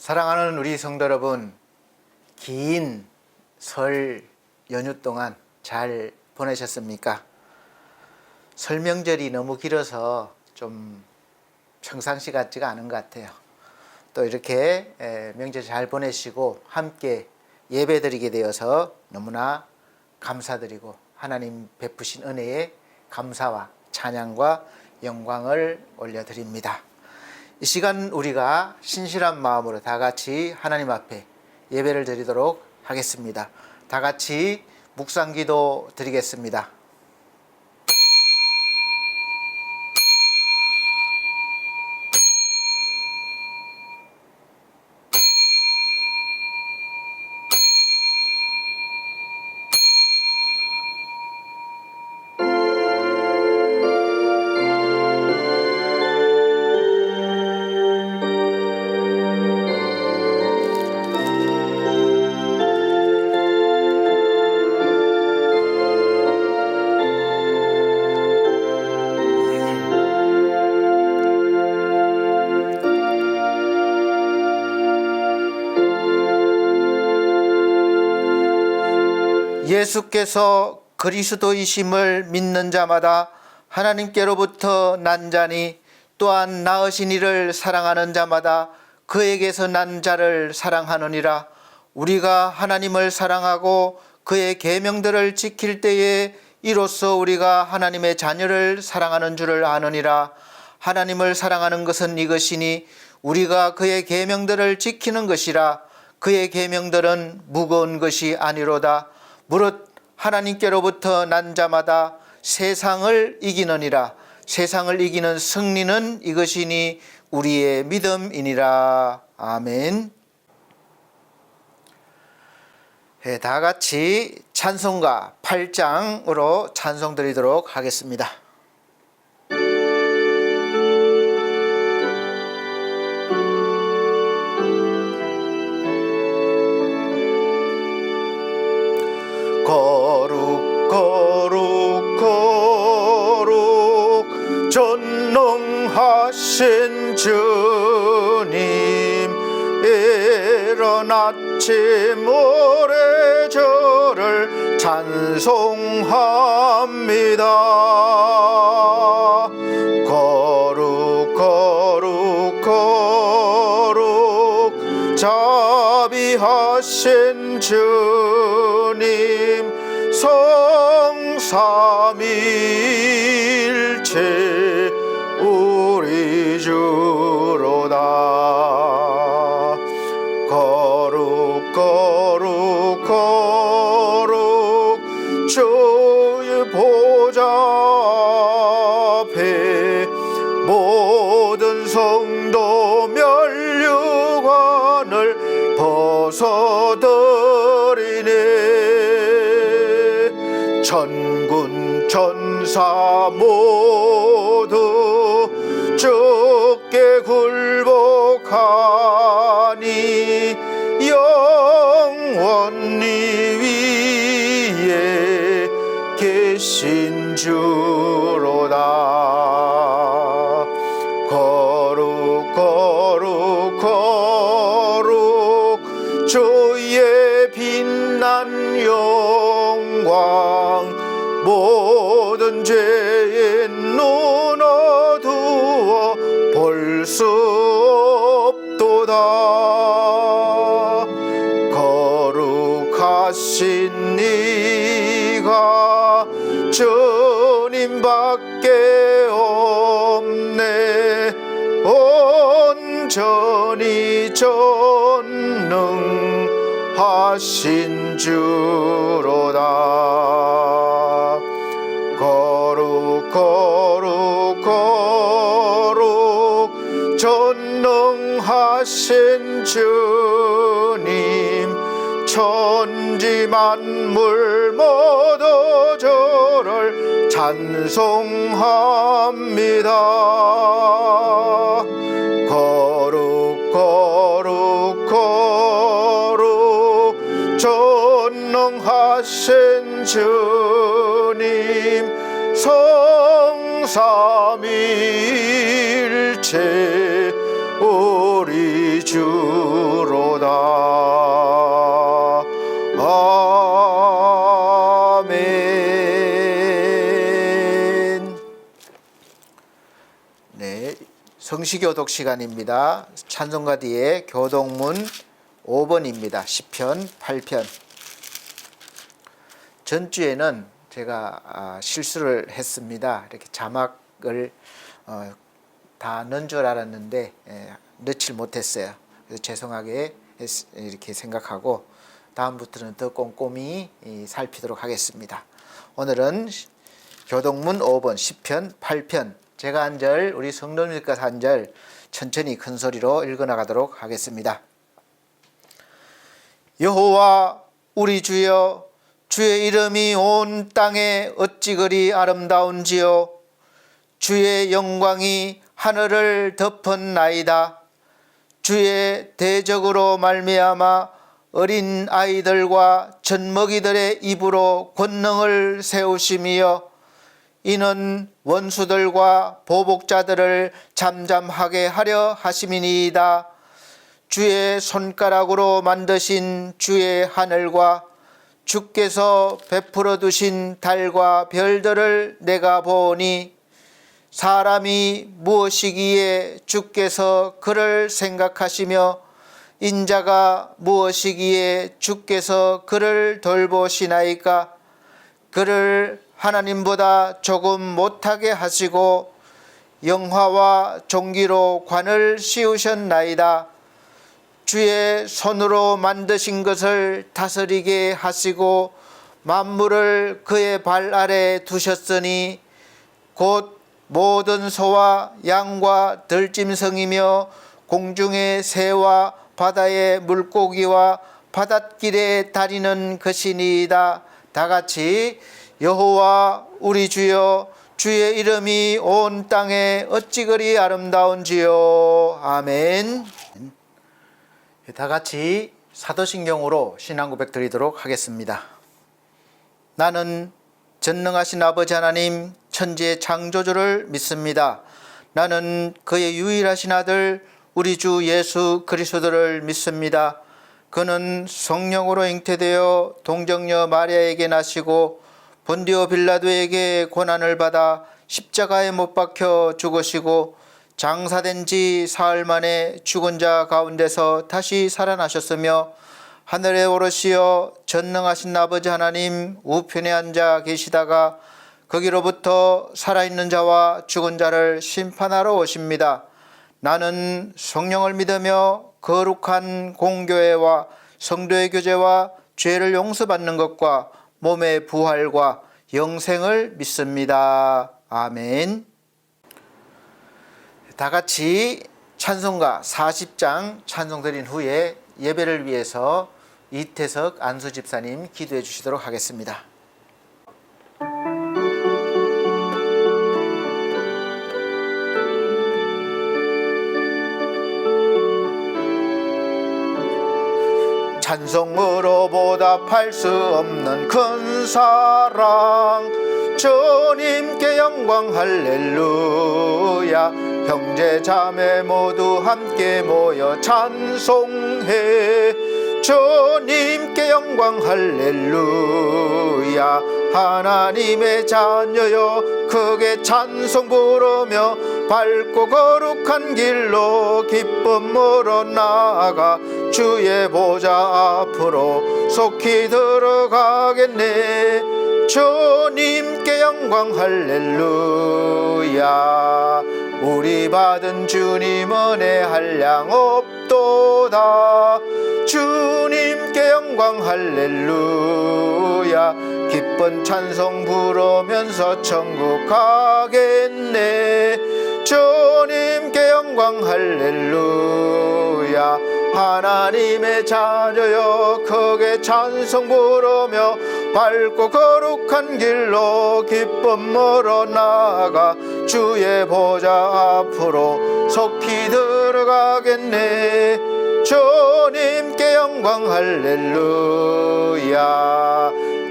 사랑하는 우리 성도 여러분, 긴 설 연휴 동안 잘 보내셨습니까? 설 명절이 너무 길어서 좀 평상시 같지가 않은 것 같아요. 또 이렇게 명절 잘 보내시고 함께 예배 드리게 되어서 너무나 감사드리고 하나님 베푸신 은혜에 감사와 찬양과 영광을 올려드립니다. 이 시간 우리가 신실한 마음으로 다 같이 하나님 앞에 예배를 드리도록 하겠습니다. 다 같이 묵상기도 드리겠습니다. 예수께서 그리스도이심을 믿는 자마다 하나님께로부터 난 자니 또한 낳으신 이를 사랑하는 자마다 그에게서 난 자를 사랑하느니라. 우리가 하나님을 사랑하고 그의 계명들을 지킬 때에 이로써 우리가 하나님의 자녀를 사랑하는 줄을 아느니라. 하나님을 사랑하는 것은 이것이니 우리가 그의 계명들을 지키는 것이라. 그의 계명들은 무거운 것이 아니로다. 무릇 하나님께로부터 난 자마다 세상을 이기느니라. 세상을 이기는 승리는 이것이니 우리의 믿음이니라. 아멘. 다 같이 찬송가 8장으로 찬송 드리도록 하겠습니다. 거룩 거룩 거룩 전능하신 주님, 이른 아침 오래절을 찬송합니다. 거룩 거룩 거룩 자비하신 주님, 성삼위일체 우리 주로다. 거룩 거룩 거룩 주의 보좌 앞에 모든 성도 면류관을 벗어드리네. 천군 천사 모두 주께 굴복하니 영원히 위에 계신 주로다. 거룩 거룩 거룩 주의 빛난 영광, 모든 죄의 눈 어두워 볼 수 없도다. 거룩하신 이가 주님밖에 없네. 온전히 전능하신 주로다. 거룩 거룩 거룩 전능하신 주님, 천지 만물 모두 주를 찬송합니다. 거룩 거룩 거룩 전능하신 주님, 성삼위일체 우리 주 성시교독 시간입니다. 찬송가 뒤에 교독문 5번입니다. 시편 8편. 전주에는 제가 실수를 했습니다. 이렇게 자막을 다 넣은 줄 알았는데 넣질 못했어요. 그래서 죄송하게 이렇게 생각하고 다음부터는 더 꼼꼼히 살피도록 하겠습니다. 오늘은 교독문 5번 시편 8편 제가 한 절, 우리 성도님께서 한 절 천천히 큰 소리로 읽어나가도록 하겠습니다. 여호와 우리 주여, 주의 이름이 온 땅에 어찌 그리 아름다운지요. 주의 영광이 하늘을 덮었나이다. 주의 대적으로 말미암아 어린 아이들과 젖먹이들의 입으로 권능을 세우심이여. 이는 원수들과 보복자들을 잠잠하게 하려 하심이니이다. 주의 손가락으로 만드신 주의 하늘과 주께서 베풀어 두신 달과 별들을 내가 보니, 사람이 무엇이기에 주께서 그를 생각하시며 인자가 무엇이기에 주께서 그를 돌보시나이까. 그를 하나님보다 조금 못하게 하시고 영화와 종기로 관을 씌우셨나이다. 주의 손으로 만드신 것을 다스리게 하시고 만물을 그의 발 아래 두셨으니 곧 모든 소와 양과 들짐승이며 공중의 새와 바다의 물고기와 바닷길에 다니는 것이니이다. 다 같이 여호와 우리 주여, 주의 이름이 온 땅에 어찌 그리 아름다운지요. 아멘. 다 같이 사도신경으로 신앙 고백 드리도록 하겠습니다. 나는 전능하신 아버지 하나님 천지의 창조주를 믿습니다. 나는 그의 유일하신 아들 우리 주 예수 그리스도를 믿습니다. 그는 성령으로 잉태되어 동정녀 마리아에게 나시고 본디오 빌라도에게 고난을 받아 십자가에 못 박혀 죽으시고 장사된 지 사흘 만에 죽은 자 가운데서 다시 살아나셨으며 하늘에 오르시어 전능하신 아버지 하나님 우편에 앉아 계시다가 거기로부터 살아있는 자와 죽은 자를 심판하러 오십니다. 나는 성령을 믿으며 거룩한 공교회와 성도의 교제와 죄를 용서받는 것과 몸의 부활과 영생을 믿습니다. 아멘. 다 같이 찬송가 40장 찬송 드린 후에 예배를 위해서 이태석 안수 집사님 기도해 주시도록 하겠습니다. 찬송으로 보답할 수 없는 큰 사랑, 주님께 영광 할렐루야. 형제 자매 모두 함께 모여 찬송해. 주님께 영광 할렐루야. 하나님의 자녀여 크게 찬송 부르며 밝고 거룩한 길로 기쁨으로 나아가 주의 보좌 앞으로 속히 들어가겠네. 주님께 영광 할렐루야. 우리 받은 주님 은혜 한량 없도다. 주님께 영광 할렐루야. 기쁜 찬송 부르면서 천국 가겠네. 주님께 영광 할렐루야. 하나님의 자녀여 크게 찬송 부르며 밝고 거룩한 길로 기쁨으로 나아가 주의 보좌 앞으로 속히 들어가겠네. 주님께 영광 할렐루야.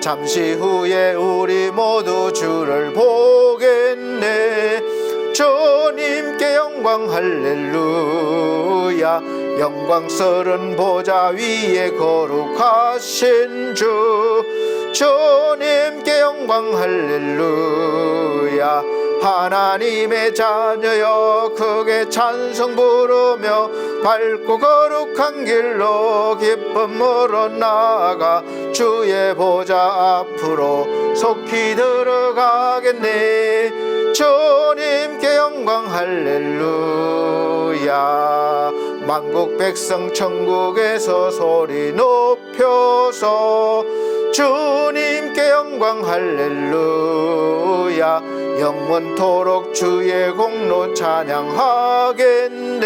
잠시 후에 우리 모두 주를 보겠네. 주님께 영광 할렐루야. 영광스런 보좌 위에 거룩하신 주, 주님께 영광 할렐루야. 하나님의 자녀여 크게 찬송 부르며 밝고 거룩한 길로 기쁨으로 나아가 주의 보좌 앞으로 속히 들어가겠네. 주님께 영광 할렐루야. 만국 백성 천국에서 소리 높여서 주님께 영광 할렐루야. 영원토록 주의 공로 찬양하겠네.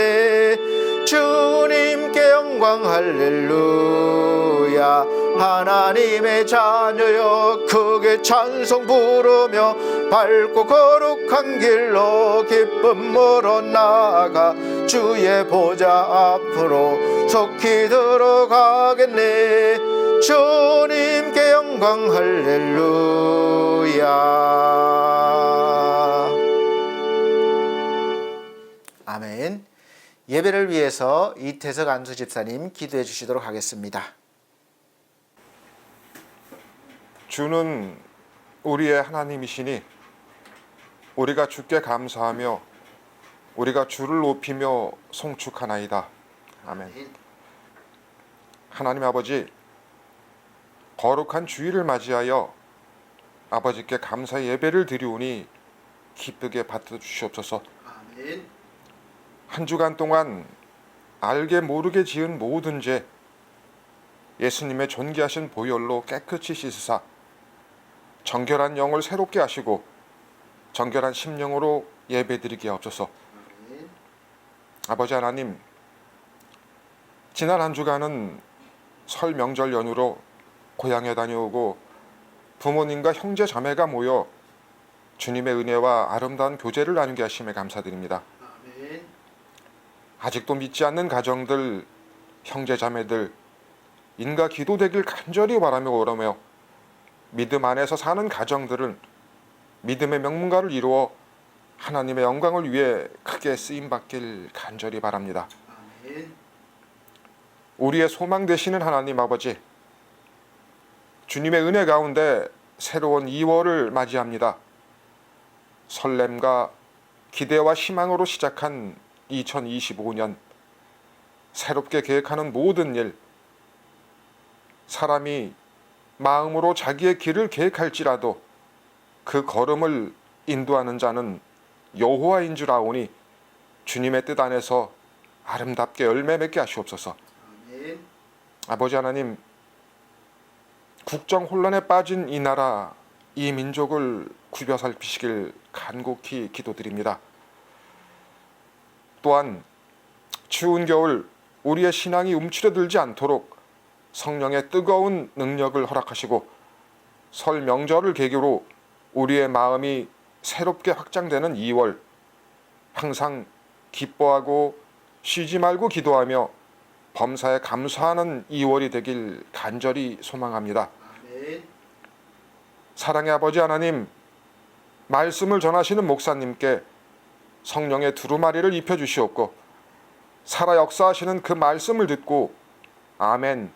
주님께 영광 할렐루야. 하나님의 자녀여 크게 찬송 부르며 밝고 거룩한 길로 기쁨으로 나아가 주의 보좌 앞으로 속히 들어가겠네. 주님께 영광 할렐루야. 아멘. 예배를 위해서 이태석 안수 집사님 기도해 주시도록 하겠습니다. 주는 우리의 하나님이시니 우리가 주께 감사하며 우리가 주를 높이며 송축하나이다. 아멘. 하나님 아버지, 거룩한 주일을 맞이하여 아버지께 감사 예배를 드리오니 기쁘게 받아 주시옵소서. 아멘. 한 주간 동안 알게 모르게 지은 모든 죄 예수님의 존귀하신 보혈로 깨끗이 씻으사 정결한 영을 새롭게 하시고 정결한 심령으로 예배드리게 하옵소서. 아멘. 아버지 하나님, 지난 한 주간은 설 명절 연휴로 고향에 다녀오고 부모님과 형제 자매가 모여 주님의 은혜와 아름다운 교제를 나누게 하심에 감사드립니다. 아멘. 아직도 믿지 않는 가정들, 형제 자매들 인가 기도되길 간절히 바라며 오라며 믿음 안에서 사는 가정들은 믿음의 명문가를 이루어 하나님의 영광을 위해 크게 쓰임받길 간절히 바랍니다. 아멘. 우리의 소망 되시는 하나님 아버지, 주님의 은혜 가운데 새로운 2월을 맞이합니다. 설렘과 기대와 희망으로 시작한 2025년, 새롭게 계획하는 모든 일, 사람이 마음으로 자기의 길을 계획할지라도 그 걸음을 인도하는 자는 여호와인 줄 아오니 주님의 뜻 안에서 아름답게 열매 맺게 하시옵소서. 아멘. 아버지 하나님, 국정 혼란에 빠진 이 나라, 이 민족을 굽여 살피시길 간곡히 기도드립니다. 또한 추운 겨울 우리의 신앙이 움츠러들지 않도록 성령의 뜨거운 능력을 허락하시고 설 명절을 계기로 우리의 마음이 새롭게 확장되는 2월, 항상 기뻐하고 쉬지 말고 기도하며 범사에 감사하는 2월이 되길 간절히 소망합니다. 아멘. 사랑의 아버지 하나님, 말씀을 전하시는 목사님께 성령의 두루마리를 입혀주시옵고 살아 역사하시는 그 말씀을 듣고 아멘,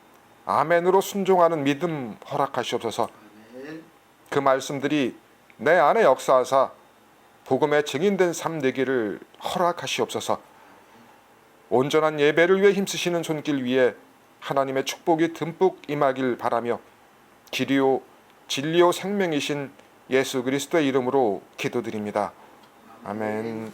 아멘으로 순종하는 믿음 허락하시옵소서. 아멘. 그 말씀들이 내 안에 역사하사 복음의 증인된 삶 되기를 허락하시옵소서. 온전한 예배를 위해 힘쓰시는 손길 위에 하나님의 축복이 듬뿍 임하길 바라며 길이요 진리요 생명이신 예수 그리스도의 이름으로 기도드립니다. 아멘.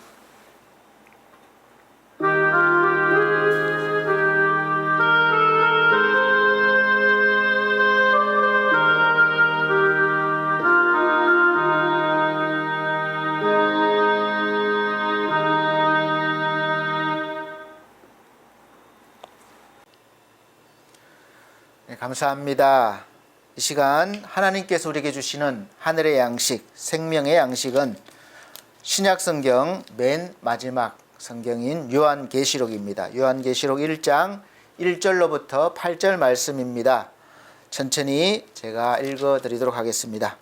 네, 감사합니다. 이 시간 하나님께서 우리에게 주시는 하늘의 양식, 생명의 양식은 신약성경 맨 마지막 성경인 요한계시록입니다. 요한계시록 1장 1절로부터 8절 말씀입니다. 천천히 제가 읽어드리도록 하겠습니다.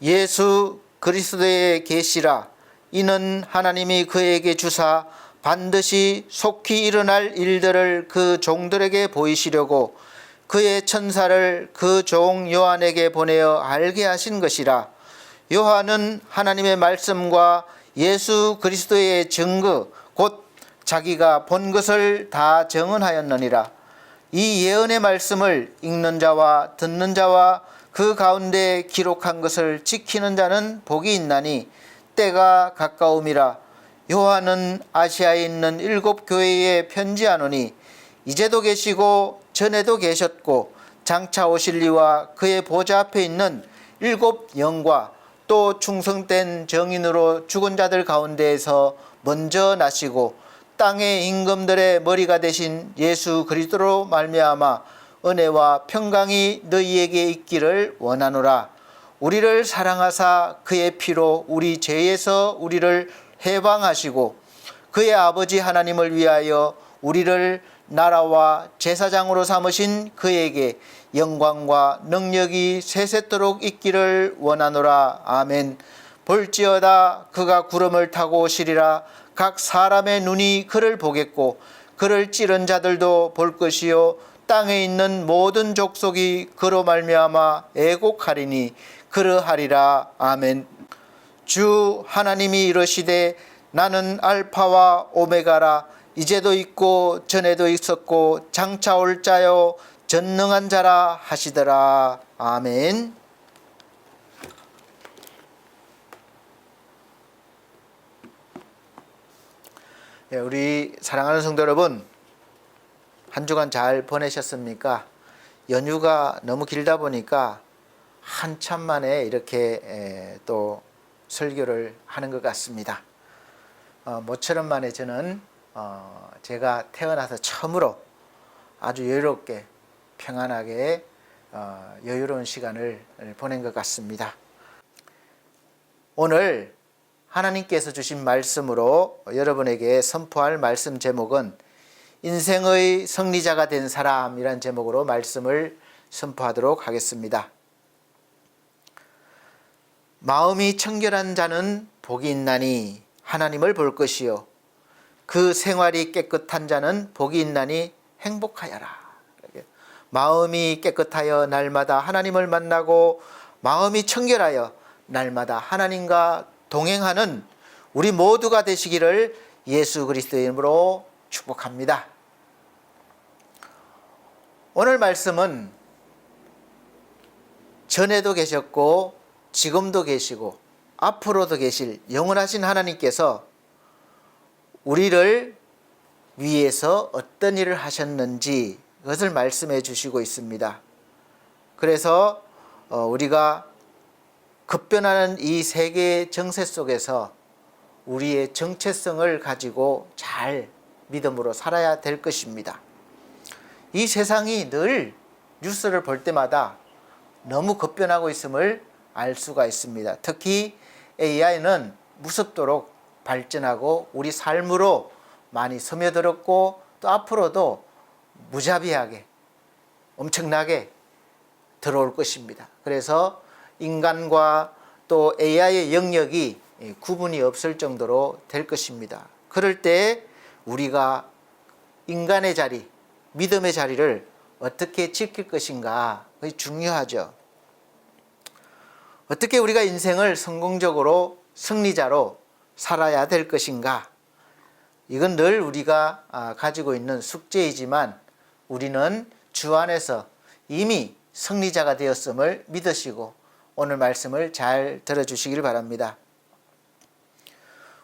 예수 그리스도의 계시라. 이는 하나님이 그에게 주사 반드시 속히 일어날 일들을 그 종들에게 보이시려고 그의 천사를 그 종 요한에게 보내어 알게 하신 것이라. 요한은 하나님의 말씀과 예수 그리스도의 증거 곧 자기가 본 것을 다 증언하였느니라. 이 예언의 말씀을 읽는 자와 듣는 자와 그 가운데 기록한 것을 지키는 자는 복이 있나니 때가 가까움이라. 요한은 아시아에 있는 7 교회에 편지하노니 이제도 계시고 전에도 계셨고 장차 오실 이와 그의 보좌 앞에 있는 7 영과 또 충성된 정인으로 죽은 자들 가운데에서 먼저 나시고 땅의 임금들의 머리가 되신 예수 그리스도로 말미암아 은혜와 평강이 너희에게 있기를 원하노라. 우리를 사랑하사 그의 피로 우리 죄에서 우리를 해방하시고 그의 아버지 하나님을 위하여 우리를 나라와 제사장으로 삼으신 그에게 영광과 능력이 세세토록 있기를 원하노라. 아멘. 볼지어다 그가 구름을 타고 오시리라. 각 사람의 눈이 그를 보겠고 그를 찌른 자들도 볼 것이요 땅에 있는 모든 족속이 그로 말미암아 애곡하리니 그러하리라. 아멘. 주 하나님이 이르시되 나는 알파와 오메가라. 이제도 있고 전에도 있었고 장차 올 자요 전능한 자라 하시더라. 아멘. 우리 사랑하는 성도 여러분, 한 주간 잘 보내셨습니까? 연휴가 너무 길다 보니까 한참 만에 이렇게 또 설교를 하는 것 같습니다. 모처럼 만에 저는 제가 태어나서 처음으로 아주 여유롭게 평안하게 여유로운 시간을 보낸 것 같습니다. 오늘 하나님께서 주신 말씀으로 여러분에게 선포할 말씀 제목은 인생의 승리자가 된 사람이란 제목으로 말씀을 선포하도록 하겠습니다. 마음이 청결한 자는 복이 있나니 하나님을 볼 것이요 그 생활이 깨끗한 자는 복이 있나니 행복하여라. 마음이 깨끗하여 날마다 하나님을 만나고 마음이 청결하여 날마다 하나님과 동행하는 우리 모두가 되시기를 예수 그리스도의 이름으로 축복합니다. 오늘 말씀은 전에도 계셨고 지금도 계시고 앞으로도 계실 영원하신 하나님께서 우리를 위해서 어떤 일을 하셨는지 그것을 말씀해 주시고 있습니다. 그래서 우리가 급변하는 이 세계의 정세 속에서 우리의 정체성을 가지고 잘 믿음으로 살아야 될 것입니다. 이 세상이 늘 뉴스를 볼 때마다 너무 급변하고 있음을 알 수가 있습니다. 특히 AI는 무섭도록 발전하고 우리 삶으로 많이 스며들었고 또 앞으로도 무자비하게 엄청나게 들어올 것입니다. 그래서 인간과 또 AI의 영역이 구분이 없을 정도로 될 것입니다. 그럴 때 우리가 인간의 자리, 믿음의 자리를 어떻게 지킬 것인가 그게 중요하죠. 어떻게 우리가 인생을 성공적으로 승리자로 살아야 될 것인가. 이건 늘 우리가 가지고 있는 숙제이지만 우리는 주 안에서 이미 승리자가 되었음을 믿으시고 오늘 말씀을 잘 들어주시길 바랍니다.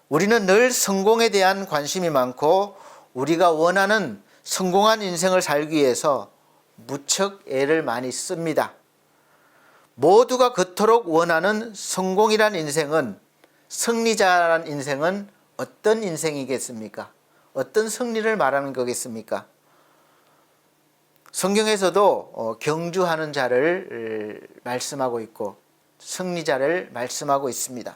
우리는 늘 성공에 대한 관심이 많고 우리가 원하는 성공한 인생을 살기 위해서 무척 애를 많이 씁니다. 모두가 그토록 원하는 성공이란 인생은 승리자란 인생은 어떤 인생이겠습니까? 어떤 승리를 말하는 거겠습니까? 성경에서도 경주하는 자를 말씀하고 있고 승리자를 말씀하고 있습니다.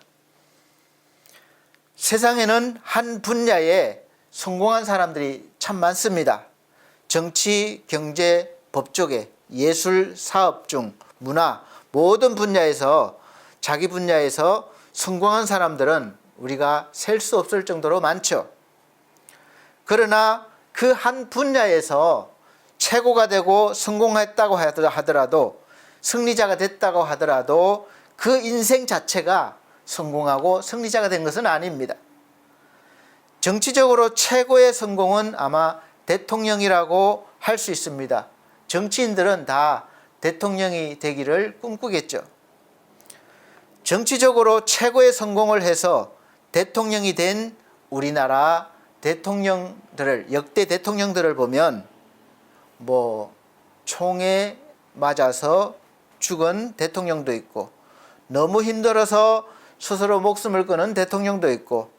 세상에는 한 분야에 성공한 사람들이 참 많습니다. 정치, 경제, 법조계, 예술, 사업 중 문화 모든 분야에서 자기 분야에서 성공한 사람들은 우리가 셀 수 없을 정도로 많죠. 그러나 그 한 분야에서 최고가 되고 성공했다고 하더라도 승리자가 됐다고 하더라도 그 인생 자체가 성공하고 승리자가 된 것은 아닙니다. 정치적으로 최고의 성공은 아마 대통령이라고 할 수 있습니다. 정치인들은 다 대통령이 되기를 꿈꾸겠죠. 정치적으로 최고의 성공을 해서 대통령이 된 우리나라 대통령들을, 역대 대통령들을 보면 뭐 총에 맞아서 죽은 대통령도 있고, 너무 힘들어서 스스로 목숨을 끊은 대통령도 있고,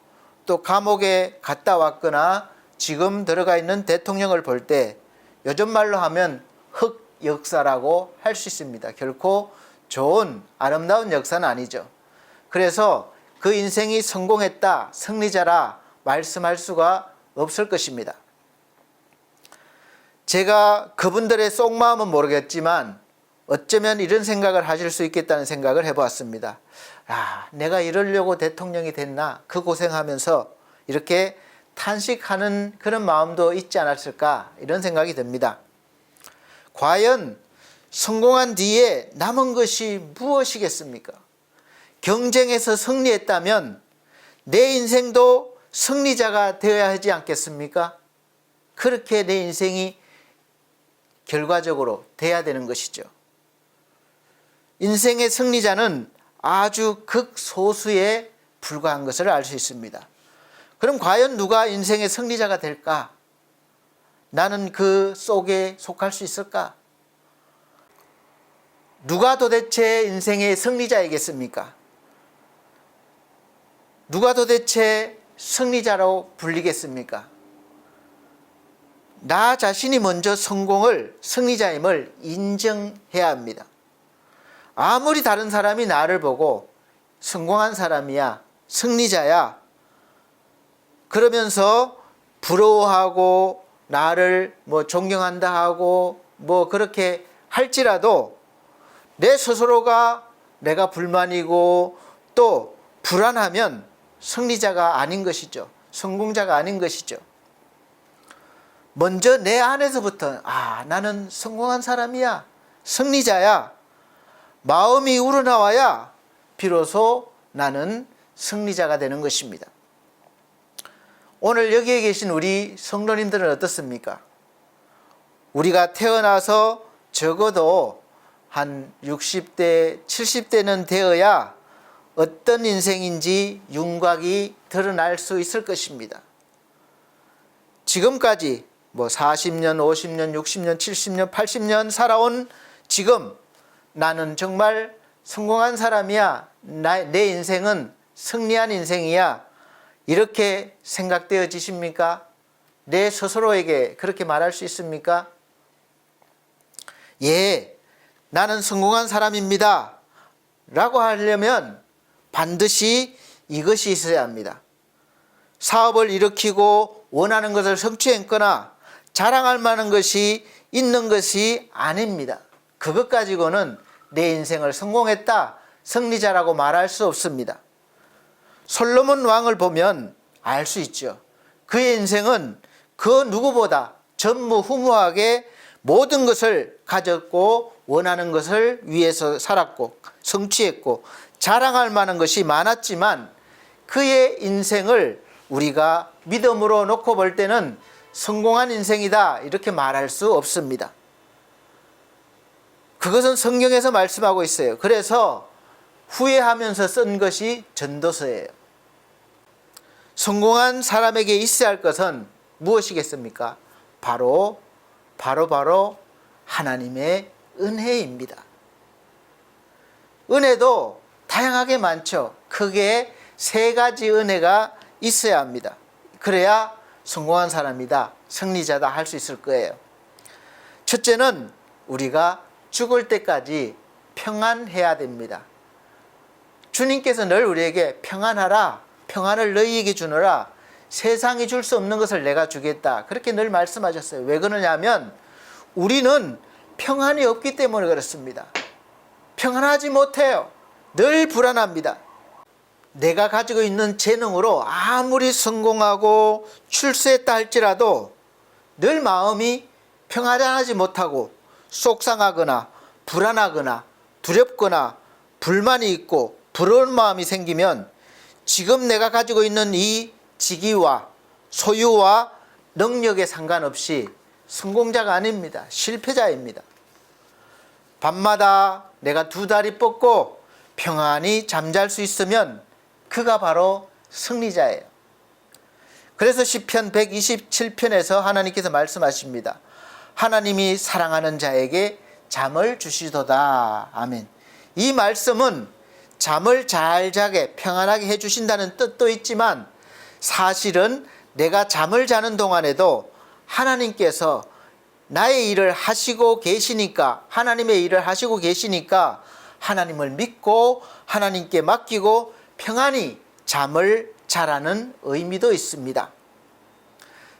또 감옥에 갔다 왔거나 지금 들어가 있는 대통령을 볼 때 요즘 말로 하면 흑역사라고 할 수 있습니다. 결코 좋은 아름다운 역사는 아니죠. 그래서 그 인생이 성공했다, 승리자라 말씀할 수가 없을 것입니다. 제가 그분들의 속마음은 모르겠지만 어쩌면 이런 생각을 하실 수 있겠다는 생각을 해보았습니다. 내가 이러려고 대통령이 됐나? 그 고생하면서 이렇게 탄식하는 그런 마음도 있지 않았을까? 이런 생각이 듭니다. 과연 성공한 뒤에 남은 것이 무엇이겠습니까? 경쟁에서 승리했다면 내 인생도 승리자가 되어야 하지 않겠습니까? 그렇게 내 인생이 결과적으로 돼야 되는 것이죠. 인생의 승리자는 아주 극소수에 불과한 것을 알 수 있습니다. 그럼 과연 누가 인생의 승리자가 될까? 나는 그 속에 속할 수 있을까? 누가 도대체 인생의 승리자이겠습니까? 누가 도대체 승리자로 불리겠습니까? 나 자신이 먼저 성공을, 승리자임을 인정해야 합니다. 아무리 다른 사람이 나를 보고 성공한 사람이야, 승리자야, 그러면서 부러워하고 나를 존경한다 하고 그렇게 할지라도 내 스스로가 내가 불만이고 또 불안하면 승리자가 아닌 것이죠. 성공자가 아닌 것이죠. 먼저 내 안에서부터 나는 성공한 사람이야, 승리자야, 마음이 우러나와야 비로소 나는 승리자가 되는 것입니다. 오늘 여기에 계신 우리 성도님들은 어떻습니까? 우리가 태어나서 적어도 한 60대, 70대는 되어야 어떤 인생인지 윤곽이 드러날 수 있을 것입니다. 지금까지 40년, 50년, 60년, 70년, 80년 살아온 지금 나는 정말 성공한 사람이야, 내 인생은 승리한 인생이야, 이렇게 생각되어지십니까? 내 스스로에게 그렇게 말할 수 있습니까? 예, 나는 성공한 사람입니다 라고 하려면 반드시 이것이 있어야 합니다. 사업을 일으키고 원하는 것을 성취했거나 자랑할 만한 것이 있는 것이 아닙니다. 그것 가지고는 내 인생을 성공했다, 승리자라고 말할 수 없습니다. 솔로몬 왕을 보면 알 수 있죠. 그의 인생은 그 누구보다 전무후무하게 모든 것을 가졌고 원하는 것을 위해서 살았고 성취했고 자랑할 만한 것이 많았지만 그의 인생을 우리가 믿음으로 놓고 볼 때는 성공한 인생이다 이렇게 말할 수 없습니다. 그것은 성경에서 말씀하고 있어요. 그래서 후회하면서 쓴 것이 전도서예요. 성공한 사람에게 있어야 할 것은 무엇이겠습니까? 바로 하나님의 은혜입니다. 은혜도 다양하게 많죠. 크게 세 가지 은혜가 있어야 합니다. 그래야 성공한 사람이다, 승리자다 할 수 있을 거예요. 첫째는 우리가 죽을 때까지 평안해야 됩니다. 주님께서 늘 우리에게 평안하라, 평안을 너희에게 주노라, 세상이 줄 수 없는 것을 내가 주겠다, 그렇게 늘 말씀하셨어요. 왜 그러냐면 우리는 평안이 없기 때문에 그렇습니다. 평안하지 못해요. 늘 불안합니다. 내가 가지고 있는 재능으로 아무리 성공하고 출세했다 할지라도 늘 마음이 평안하지 못하고 속상하거나 불안하거나 두렵거나 불만이 있고 부러운 마음이 생기면 지금 내가 가지고 있는 이 직위와 소유와 능력에 상관없이 성공자가 아닙니다. 실패자입니다. 밤마다 내가 두 다리 뻗고 평안히 잠잘 수 있으면 그가 바로 승리자예요. 그래서 시편 127편에서 하나님께서 말씀하십니다. 하나님이 사랑하는 자에게 잠을 주시도다. 아멘. 이 말씀은 잠을 잘 자게 평안하게 해주신다는 뜻도 있지만 사실은 내가 잠을 자는 동안에도 하나님께서 나의 일을 하시고 계시니까, 하나님의 일을 하시고 계시니까 하나님을 믿고 하나님께 맡기고 평안히 잠을 자라는 의미도 있습니다.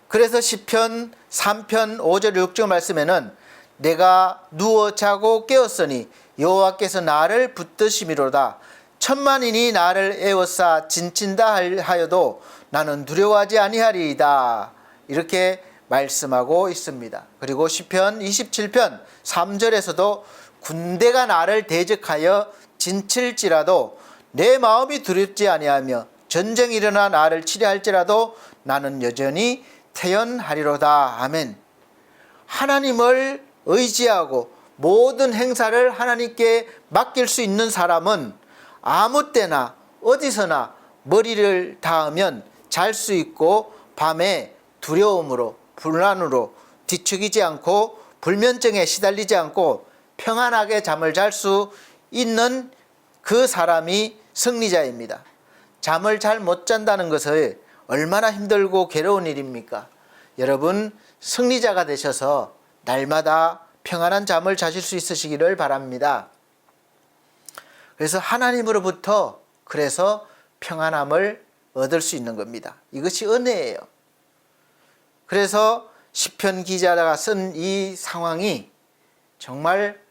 그래서 시편 3편 5절 6절 말씀에는 내가 누워 자고 깨었으니 여호와께서 나를 붙드심이로다. 천만인이 나를 에워싸 진친다 하여도 나는 두려워하지 아니하리이다. 이렇게 말씀하고 있습니다. 그리고 시편 27편 3절에서도 군대가 나를 대적하여 진칠지라도 내 마음이 두렵지 아니하며 전쟁이 일어나 나를 치려할지라도 나는 여전히 태연하리로다. 아멘. 하나님을 의지하고 모든 행사를 하나님께 맡길 수 있는 사람은 아무 때나 어디서나 머리를 닿으면 잘 수 있고 밤에 두려움으로 불안으로 뒤척이지 않고 불면증에 시달리지 않고 평안하게 잠을 잘 수 있는 그 사람이 승리자입니다. 잠을 잘 못 잔다는 것을 얼마나 힘들고 괴로운 일입니까? 여러분 승리자가 되셔서 날마다 평안한 잠을 자실 수 있으시기를 바랍니다. 그래서 하나님으로부터 그래서 평안함을 얻을 수 있는 겁니다. 이것이 은혜예요. 그래서 시편 기자가 쓴 이 상황이 정말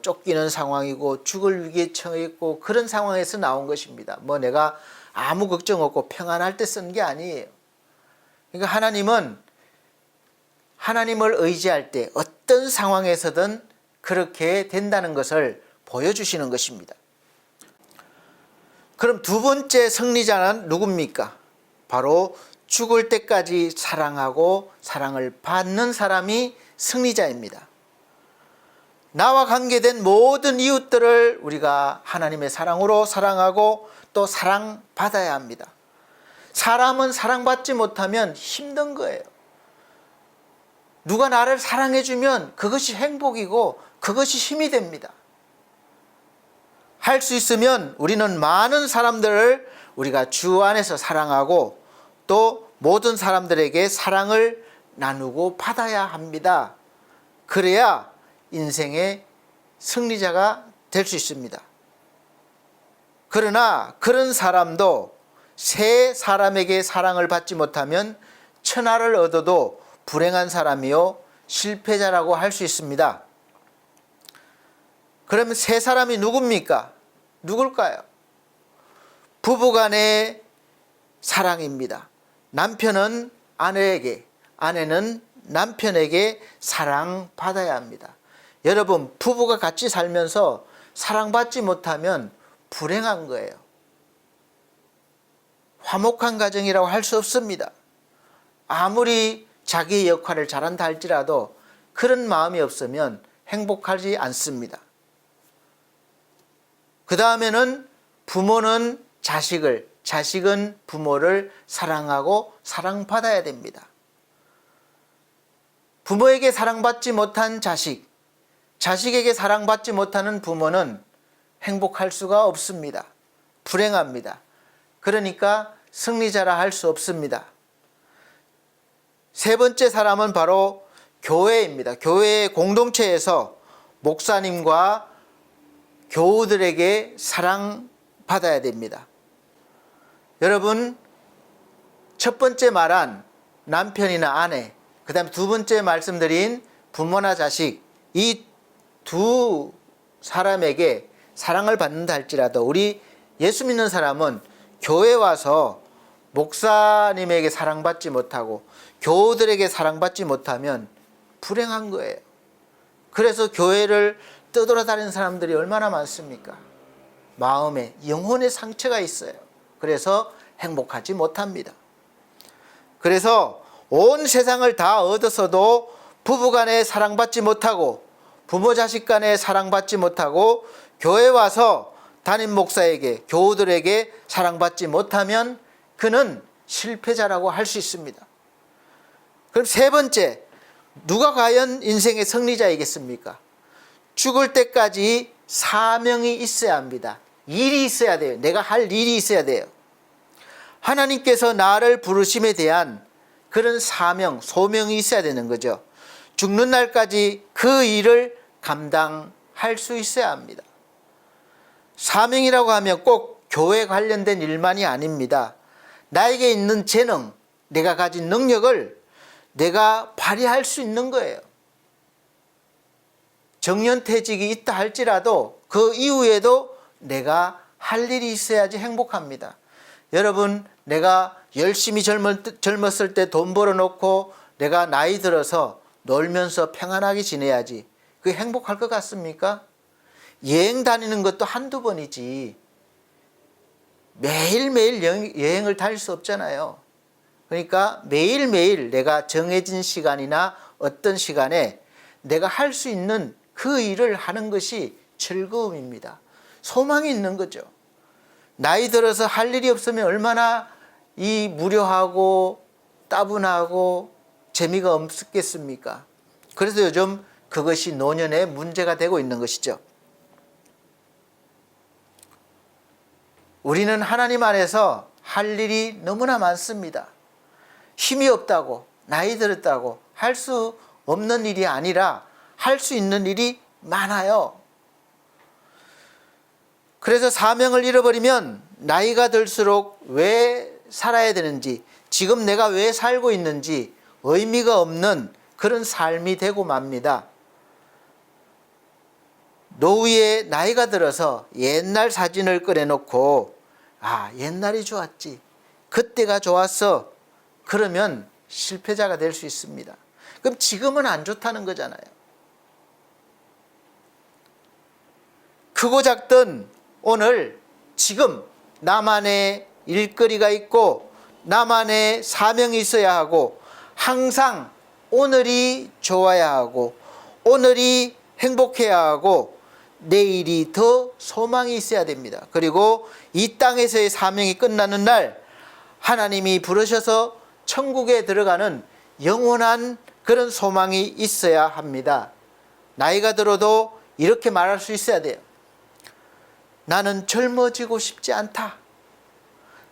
쫓기는 상황이고 죽을 위기에 처해 있고 그런 상황에서 나온 것입니다. 내가 아무 걱정 없고 평안할 때 쓴 게 아니에요. 그러니까 하나님은 하나님을 의지할 때 어떤 상황에서든 그렇게 된다는 것을 보여주시는 것입니다. 그럼 두 번째 승리자는 누굽니까? 바로 죽을 때까지 사랑하고 사랑을 받는 사람이 승리자입니다. 나와 관계된 모든 이웃들을 우리가 하나님의 사랑으로 사랑하고 또 사랑받아야 합니다. 사람은 사랑받지 못하면 힘든 거예요. 누가 나를 사랑해주면 그것이 행복이고 그것이 힘이 됩니다. 할 수 있으면 우리는 많은 사람들을 우리가 주 안에서 사랑하고 또 모든 사람들에게 사랑을 나누고 받아야 합니다. 그래야 인생의 승리자가 될 수 있습니다. 그러나 그런 사람도 세 사람에게 사랑을 받지 못하면 천하를 얻어도 불행한 사람이요 실패자라고 할 수 있습니다. 그러면 세 사람이 누굽니까? 누굴까요? 부부간의 사랑입니다. 남편은 아내에게, 아내는 남편에게 사랑받아야 합니다. 여러분, 부부가 같이 살면서 사랑받지 못하면 불행한 거예요. 화목한 가정이라고 할 수 없습니다. 아무리 자기의 역할을 잘한다 할지라도 그런 마음이 없으면 행복하지 않습니다. 그 다음에는 부모는 자식을, 자식은 부모를 사랑하고 사랑받아야 됩니다. 부모에게 사랑받지 못한 자식, 자식에게 사랑받지 못하는 부모는 행복할 수가 없습니다. 불행합니다. 그러니까 승리자라 할 수 없습니다. 세 번째 사람은 바로 교회입니다. 교회의 공동체에서 목사님과 교우들에게 사랑받아야 됩니다. 여러분, 첫 번째 말한 남편이나 아내, 그 다음에 두 번째 말씀드린 부모나 자식, 이 두 사람에게 사랑을 받는다 할지라도 우리 예수 믿는 사람은 교회 와서 목사님에게 사랑받지 못하고 교우들에게 사랑받지 못하면 불행한 거예요. 그래서 교회를 떠돌아다니는 사람들이 얼마나 많습니까? 마음에 영혼의 상처가 있어요. 그래서 행복하지 못합니다. 그래서 온 세상을 다 얻었어도 부부간에 사랑받지 못하고 부모 자식 간에 사랑받지 못하고 교회 와서 담임 목사에게 교우들에게 사랑받지 못하면 그는 실패자라고 할 수 있습니다. 그럼 세 번째, 누가 과연 인생의 승리자이겠습니까? 죽을 때까지 사명이 있어야 합니다. 일이 있어야 돼요. 내가 할 일이 있어야 돼요. 하나님께서 나를 부르심에 대한 그런 사명, 소명이 있어야 되는 거죠. 죽는 날까지 그 일을 감당할 수 있어야 합니다. 사명이라고 하면 꼭 교회 관련된 일만이 아닙니다. 나에게 있는 재능, 내가 가진 능력을 내가 발휘할 수 있는 거예요. 정년퇴직이 있다 할지라도 그 이후에도 내가 할 일이 있어야지 행복합니다. 여러분, 내가 열심히 젊었을 때 돈 벌어놓고 내가 나이 들어서 놀면서 평안하게 지내야지. 그게 행복할 것 같습니까? 여행 다니는 것도 한두 번이지 매일매일 여행을 다닐 수 없잖아요. 그러니까 매일매일 내가 정해진 시간이나 어떤 시간에 내가 할 수 있는 그 일을 하는 것이 즐거움입니다. 소망이 있는 거죠. 나이 들어서 할 일이 없으면 얼마나 이 무료하고 따분하고 재미가 없겠습니까? 그래서 요즘 그것이 노년의 문제가 되고 있는 것이죠. 우리는 하나님 안에서 할 일이 너무나 많습니다. 힘이 없다고, 나이 들었다고 할 수 없는 일이 아니라 할 수 있는 일이 많아요. 그래서 사명을 잃어버리면 나이가 들수록 왜 살아야 되는지, 지금 내가 왜 살고 있는지 의미가 없는 그런 삶이 되고 맙니다. 노후에 나이가 들어서 옛날 사진을 꺼내놓고 옛날이 좋았지, 그때가 좋았어, 그러면 실패자가 될 수 있습니다. 그럼 지금은 안 좋다는 거잖아요. 크고 작든 오늘 지금 나만의 일거리가 있고 나만의 사명이 있어야 하고 항상 오늘이 좋아야 하고 오늘이 행복해야 하고 내일이 더 소망이 있어야 됩니다. 그리고 이 땅에서의 사명이 끝나는 날 하나님이 부르셔서 천국에 들어가는 영원한 그런 소망이 있어야 합니다. 나이가 들어도 이렇게 말할 수 있어야 돼요. 나는 젊어지고 싶지 않다.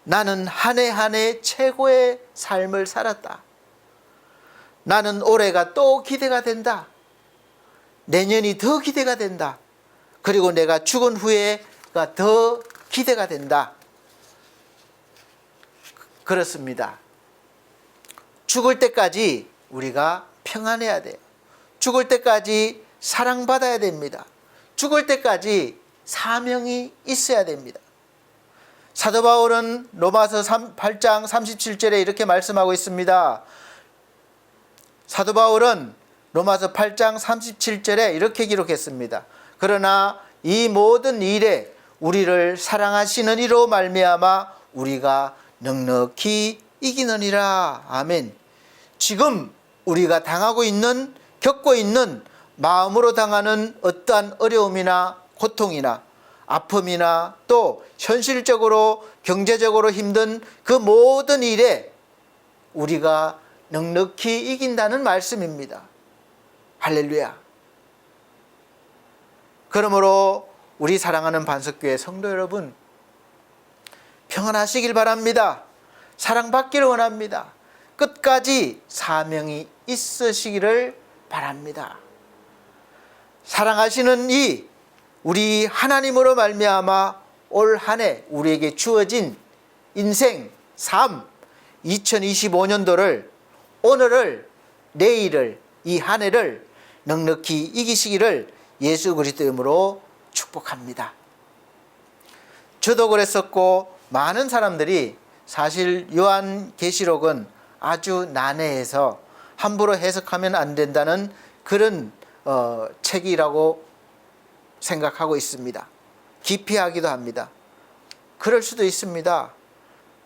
나는 한 해 한 해 최고의 삶을 살았다. 나는 올해가 또 기대가 된다. 내년이 더 기대가 된다. 그리고 내가 죽은 후에가 더 기대가 된다. 그렇습니다. 죽을 때까지 우리가 평안해야 돼요. 죽을 때까지 사랑받아야 됩니다. 죽을 때까지 사명이 있어야 됩니다. 사도 바울은 로마서 8장 37절에 이렇게 말씀하고 있습니다. 사도 바울은 로마서 8장 37절에 이렇게 기록했습니다. 그러나 이 모든 일에 우리를 사랑하시는 이로 말미암아 우리가 넉넉히 이기느니라. 아멘. 지금 우리가 당하고 있는, 겪고 있는, 마음으로 당하는 어떠한 어려움이나 고통이나 아픔이나 또 현실적으로 경제적으로 힘든 그 모든 일에 우리가 넉넉히 이긴다는 말씀입니다. 할렐루야. 그러므로 우리 사랑하는 반석교회 성도 여러분, 평안하시길 바랍니다. 사랑받기를 원합니다. 끝까지 사명이 있으시기를 바랍니다. 사랑하시는 이 우리 하나님으로 말미암아 올 한 해 우리에게 주어진 인생, 삶, 2025년도를, 오늘을, 내일을, 이 한 해를 넉넉히 이기시기를 예수 그리스도 이름으로 축복합니다. 저도 그랬었고 많은 사람들이 사실 요한계시록은 아주 난해해서 함부로 해석하면 안 된다는 그런 책이라고 생각하고 있습니다. 기피하기도 합니다. 그럴 수도 있습니다.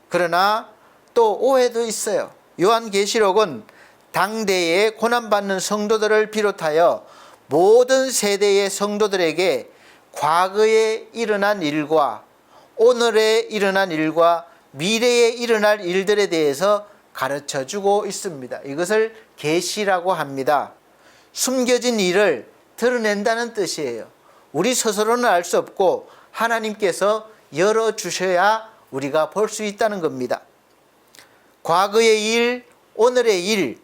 그러나 또 오해도 있어요. 요한계시록은 당대에 고난받는 성도들을 비롯하여 모든 세대의 성도들에게 과거에 일어난 일과 오늘에 일어난 일과 미래에 일어날 일들에 대해서 가르쳐주고 있습니다. 이것을 계시라고 합니다. 숨겨진 일을 드러낸다는 뜻이에요. 우리 스스로는 알 수 없고 하나님께서 열어주셔야 우리가 볼 수 있다는 겁니다. 과거의 일, 오늘의 일,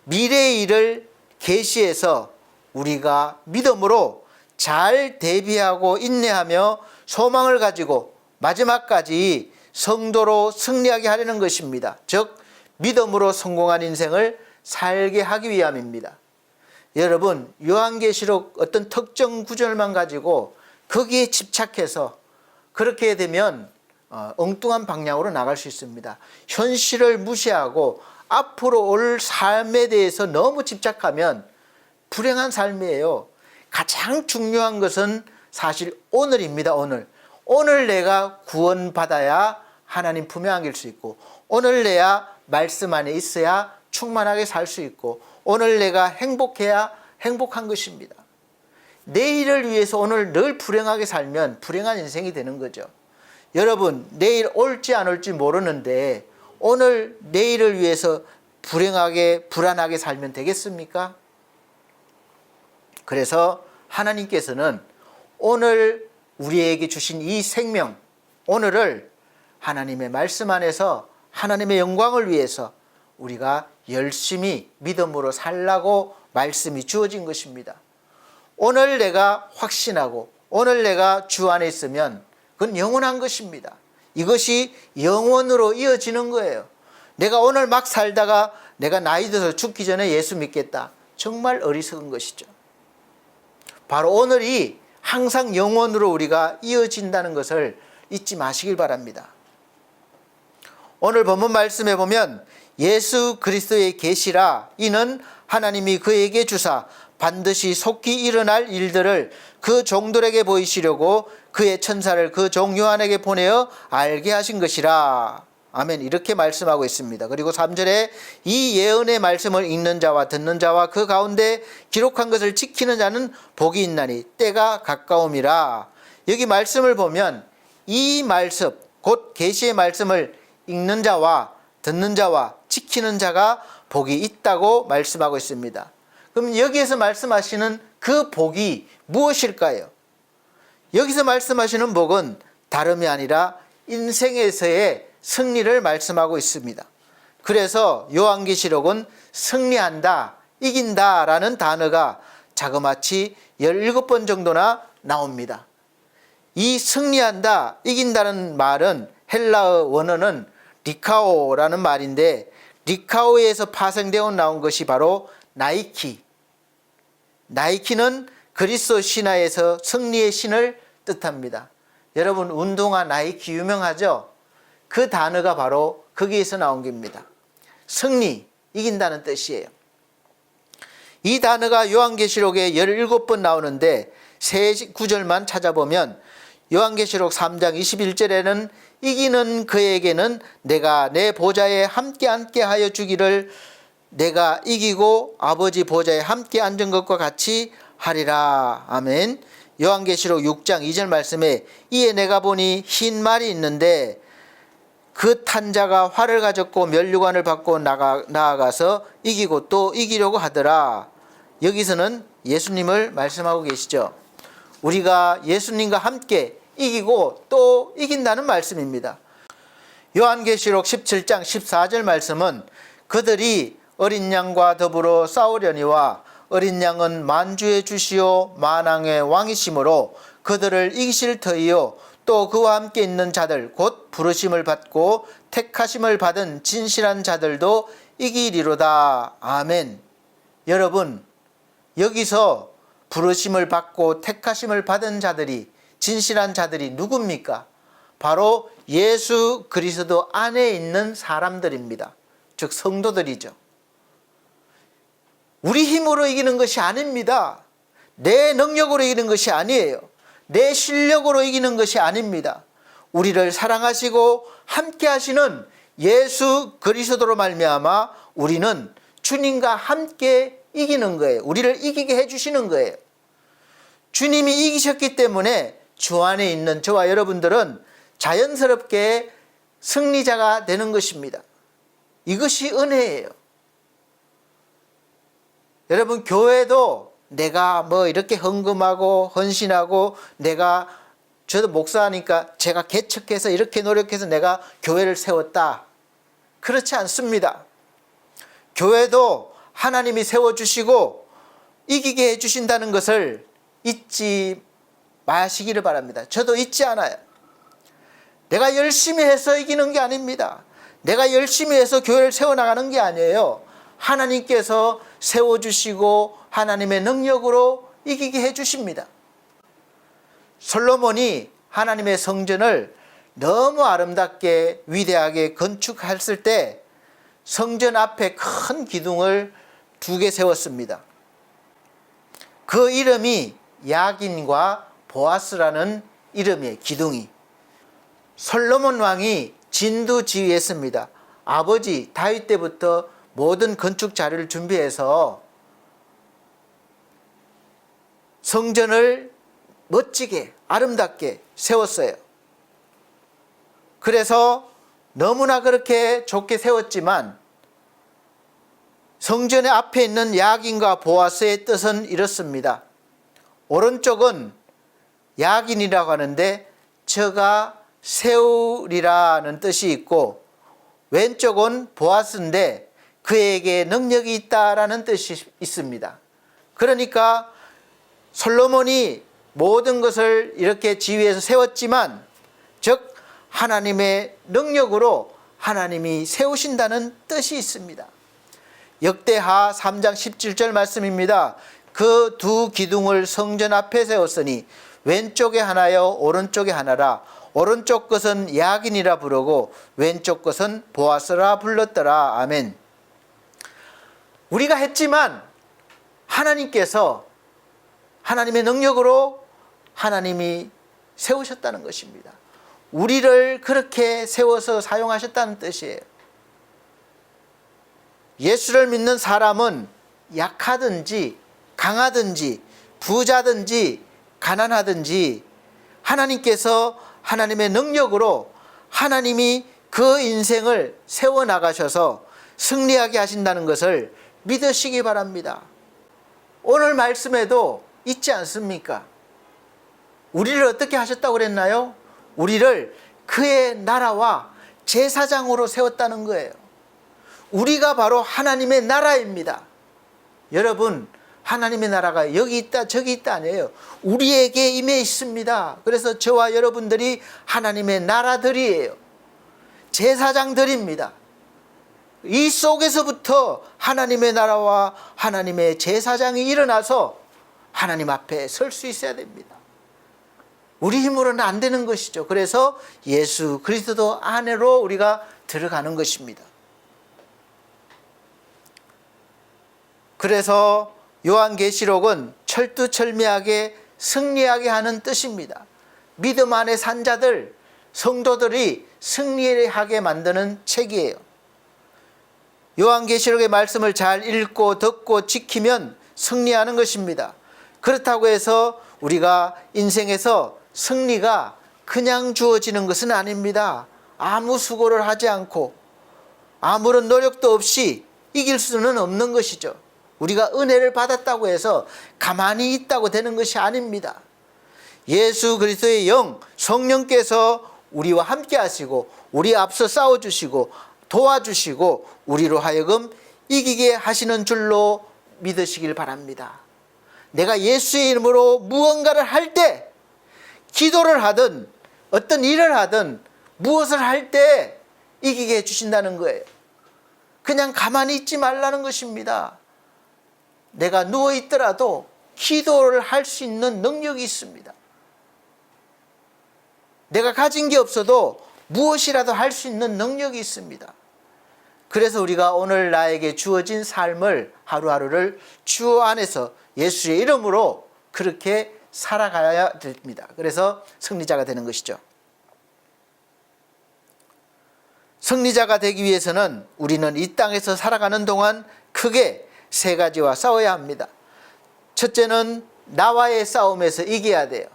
미래의 일을 계시해서 우리가 믿음으로 잘 대비하고 인내하며 소망을 가지고 마지막까지 성도로 승리하게 하려는 것입니다. 즉 믿음으로 성공한 인생을 살게 하기 위함입니다. 여러분, 요한계시록 어떤 특정 구절만 가지고 거기에 집착해서 그렇게 되면 엉뚱한 방향으로 나갈 수 있습니다. 현실을 무시하고 앞으로 올 삶에 대해서 너무 집착하면 불행한 삶이에요. 가장 중요한 것은 사실 오늘입니다. 오늘 내가 구원받아야 하나님 품에 안길 수 있고, 오늘 내야 말씀 안에 있어야 충만하게 살 수 있고, 오늘 내가 행복해야 행복한 것입니다. 내일을 위해서 오늘 늘 불행하게 살면 불행한 인생이 되는 거죠. 여러분, 내일 올지 안 올지 모르는데 오늘 내일을 위해서 불행하게 불안하게 살면 되겠습니까? 그래서 하나님께서는 오늘 우리에게 주신 이 생명, 오늘을 하나님의 말씀 안에서 하나님의 영광을 위해서 우리가 열심히 믿음으로 살라고 말씀이 주어진 것입니다. 오늘 내가 확신하고 오늘 내가 주 안에 있으면 그건 영원한 것입니다. 이것이 영원으로 이어지는 거예요. 내가 오늘 막 살다가 내가 나이 들어서 죽기 전에 예수 믿겠다. 정말 어리석은 것이죠. 바로 오늘이 항상 영원으로 우리가 이어진다는 것을 잊지 마시길 바랍니다. 오늘 본문 말씀에 보면 예수 그리스도의 계시라 이는 하나님이 그에게 주사 반드시 속히 일어날 일들을 그 종들에게 보이시려고 그의 천사를 그 종 요한에게 보내어 알게 하신 것이라. 아멘. 이렇게 말씀하고 있습니다. 그리고 3절에 이 예언의 말씀을 읽는 자와 듣는 자와 그 가운데 기록한 것을 지키는 자는 복이 있나니 때가 가까움이라. 여기 말씀을 보면 이 말씀 곧 계시의 말씀을 읽는 자와 듣는 자와 지키는 자가 복이 있다고 말씀하고 있습니다. 그럼 여기에서 말씀하시는 그 복이 무엇일까요? 여기서 말씀하시는 복은 다름이 아니라 인생에서의 승리를 말씀하고 있습니다. 그래서 요한계시록은 승리한다, 이긴다 라는 단어가 자그마치 17번 정도나 나옵니다. 이 승리한다, 이긴다는 말은 헬라어 원어는 리카오라는 말인데 리카오에서 파생되어 나온 것이 바로 나이키. 나이키는 그리스도 신화에서 승리의 신을 뜻합니다. 여러분 운동화 나이키 유명하죠? 그 단어가 바로 거기에서 나온 겁니다. 승리, 이긴다는 뜻이에요. 이 단어가 요한계시록에 17번 나오는데 세 구절만 찾아보면 요한계시록 3장 21절에는 이기는 그에게는 내가 내 보좌에 함께 앉게 하여 주기를 내가 이기고 아버지 보좌에 함께 앉은 것과 같이 하리라. 아멘. 요한계시록 6장 2절 말씀에 이에 내가 보니 흰 말이 있는데 그 탄 자가 활을 가졌고 면류관을 받고 나아가서 이기고 또 이기려고 하더라. 여기서는 예수님을 말씀하고 계시죠. 우리가 예수님과 함께 이기고 또 이긴다는 말씀입니다. 요한계시록 17장 14절 말씀은 그들이 어린 양과 더불어 싸우려니와 어린 양은 만주의 주시오 만왕의 왕이시므로 그들을 이기실 터이요 또 그와 함께 있는 자들 곧 부르심을 받고 택하심을 받은 진실한 자들도 이기리로다. 아멘. 여러분 여기서 부르심을 받고 택하심을 받은 자들이 진실한 자들이 누굽니까? 바로 예수 그리스도 안에 있는 사람들입니다. 즉 성도들이죠. 우리 힘으로 이기는 것이 아닙니다. 내 능력으로 이기는 것이 아니에요. 내 실력으로 이기는 것이 아닙니다. 우리를 사랑하시고 함께 하시는 예수 그리스도로 말미암아 우리는 주님과 함께 이기는 거예요. 우리를 이기게 해주시는 거예요. 주님이 이기셨기 때문에 주 안에 있는 저와 여러분들은 자연스럽게 승리자가 되는 것입니다. 이것이 은혜예요. 여러분, 교회도 내가 뭐 이렇게 헌금하고 헌신하고 저도 목사니까 제가 개척해서 이렇게 노력해서 내가 교회를 세웠다. 그렇지 않습니다. 교회도 하나님이 세워주시고 이기게 해주신다는 것을 잊지 마시기를 바랍니다. 저도 잊지 않아요. 내가 열심히 해서 이기는 게 아닙니다. 내가 열심히 해서 교회를 세워나가는 게 아니에요. 하나님께서 세워주시고 하나님의 능력으로 이기게 해주십니다. 솔로몬이 하나님의 성전을 너무 아름답게 위대하게 건축했을 때 성전 앞에 큰 기둥을 2개 세웠습니다. 그 이름이 야긴과 보아스라는 이름이에요. 기둥이. 솔로몬 왕이 진두지휘했습니다. 아버지 다윗 때부터 모든 건축 자료를 준비해서 성전을 멋지게 아름답게 세웠어요. 그래서 너무나 그렇게 좋게 세웠지만 성전의 앞에 있는 야긴과 보아스의 뜻은 이렇습니다. 오른쪽은 야긴이라고 하는데 저가 세우리라는 뜻이 있고, 왼쪽은 보아스인데 그에게 능력이 있다라는 뜻이 있습니다. 그러니까 솔로몬이 모든 것을 이렇게 지휘해서 세웠지만, 즉 하나님의 능력으로 하나님이 세우신다는 뜻이 있습니다. 역대하 3장 17절 말씀입니다. 그 2 기둥을 성전 앞에 세웠으니 왼쪽에 하나요 오른쪽에 하나라. 오른쪽 것은 야긴이라 부르고 왼쪽 것은 보아스라 불렀더라. 아멘. 우리가 했지만 하나님께서 하나님의 능력으로 하나님이 세우셨다는 것입니다. 우리를 그렇게 세워서 사용하셨다는 뜻이에요. 예수를 믿는 사람은 약하든지 강하든지 부자든지 가난하든지 하나님께서 하나님의 능력으로 하나님이 그 인생을 세워나가셔서 승리하게 하신다는 것을 믿으시기 바랍니다. 오늘 말씀에도 있지 않습니까? 우리를 어떻게 하셨다고 그랬나요? 우리를 그의 나라와 제사장으로 세웠다는 거예요. 우리가 바로 하나님의 나라입니다. 여러분, 하나님의 나라가 여기 있다 저기 있다 아니에요. 우리에게 임해 있습니다. 그래서 저와 여러분들이 하나님의 나라들이에요. 제사장들입니다. 이 속에서부터 하나님의 나라와 하나님의 제사장이 일어나서 하나님 앞에 설 수 있어야 됩니다. 우리 힘으로는 안 되는 것이죠. 그래서 예수 그리스도 안으로 우리가 들어가는 것입니다. 그래서 요한계시록은 철두철미하게 승리하게 하는 뜻입니다. 믿음 안에 산 자들, 성도들이 승리하게 만드는 책이에요. 요한계시록의 말씀을 잘 읽고 듣고 지키면 승리하는 것입니다. 그렇다고 해서 우리가 인생에서 승리가 그냥 주어지는 것은 아닙니다. 아무 수고를 하지 않고 아무런 노력도 없이 이길 수는 없는 것이죠. 우리가 은혜를 받았다고 해서 가만히 있다고 되는 것이 아닙니다. 예수 그리스도의 영, 성령께서 우리와 함께 하시고 우리 앞서 싸워주시고 도와주시고 우리로 하여금 이기게 하시는 줄로 믿으시길 바랍니다. 내가 예수의 이름으로 무언가를 할 때, 기도를 하든 어떤 일을 하든 무엇을 할 때 이기게 해주신다는 거예요. 그냥 가만히 있지 말라는 것입니다. 내가 누워있더라도 기도를 할 수 있는 능력이 있습니다. 내가 가진 게 없어도 무엇이라도 할 수 있는 능력이 있습니다. 그래서 우리가 오늘 나에게 주어진 삶을 하루하루를 주 안에서 예수의 이름으로 그렇게 살아가야 됩니다. 그래서 승리자가 되는 것이죠. 승리자가 되기 위해서는 우리는 이 땅에서 살아가는 동안 크게 세 가지와 싸워야 합니다. 첫째는 나와의 싸움에서 이겨야 돼요.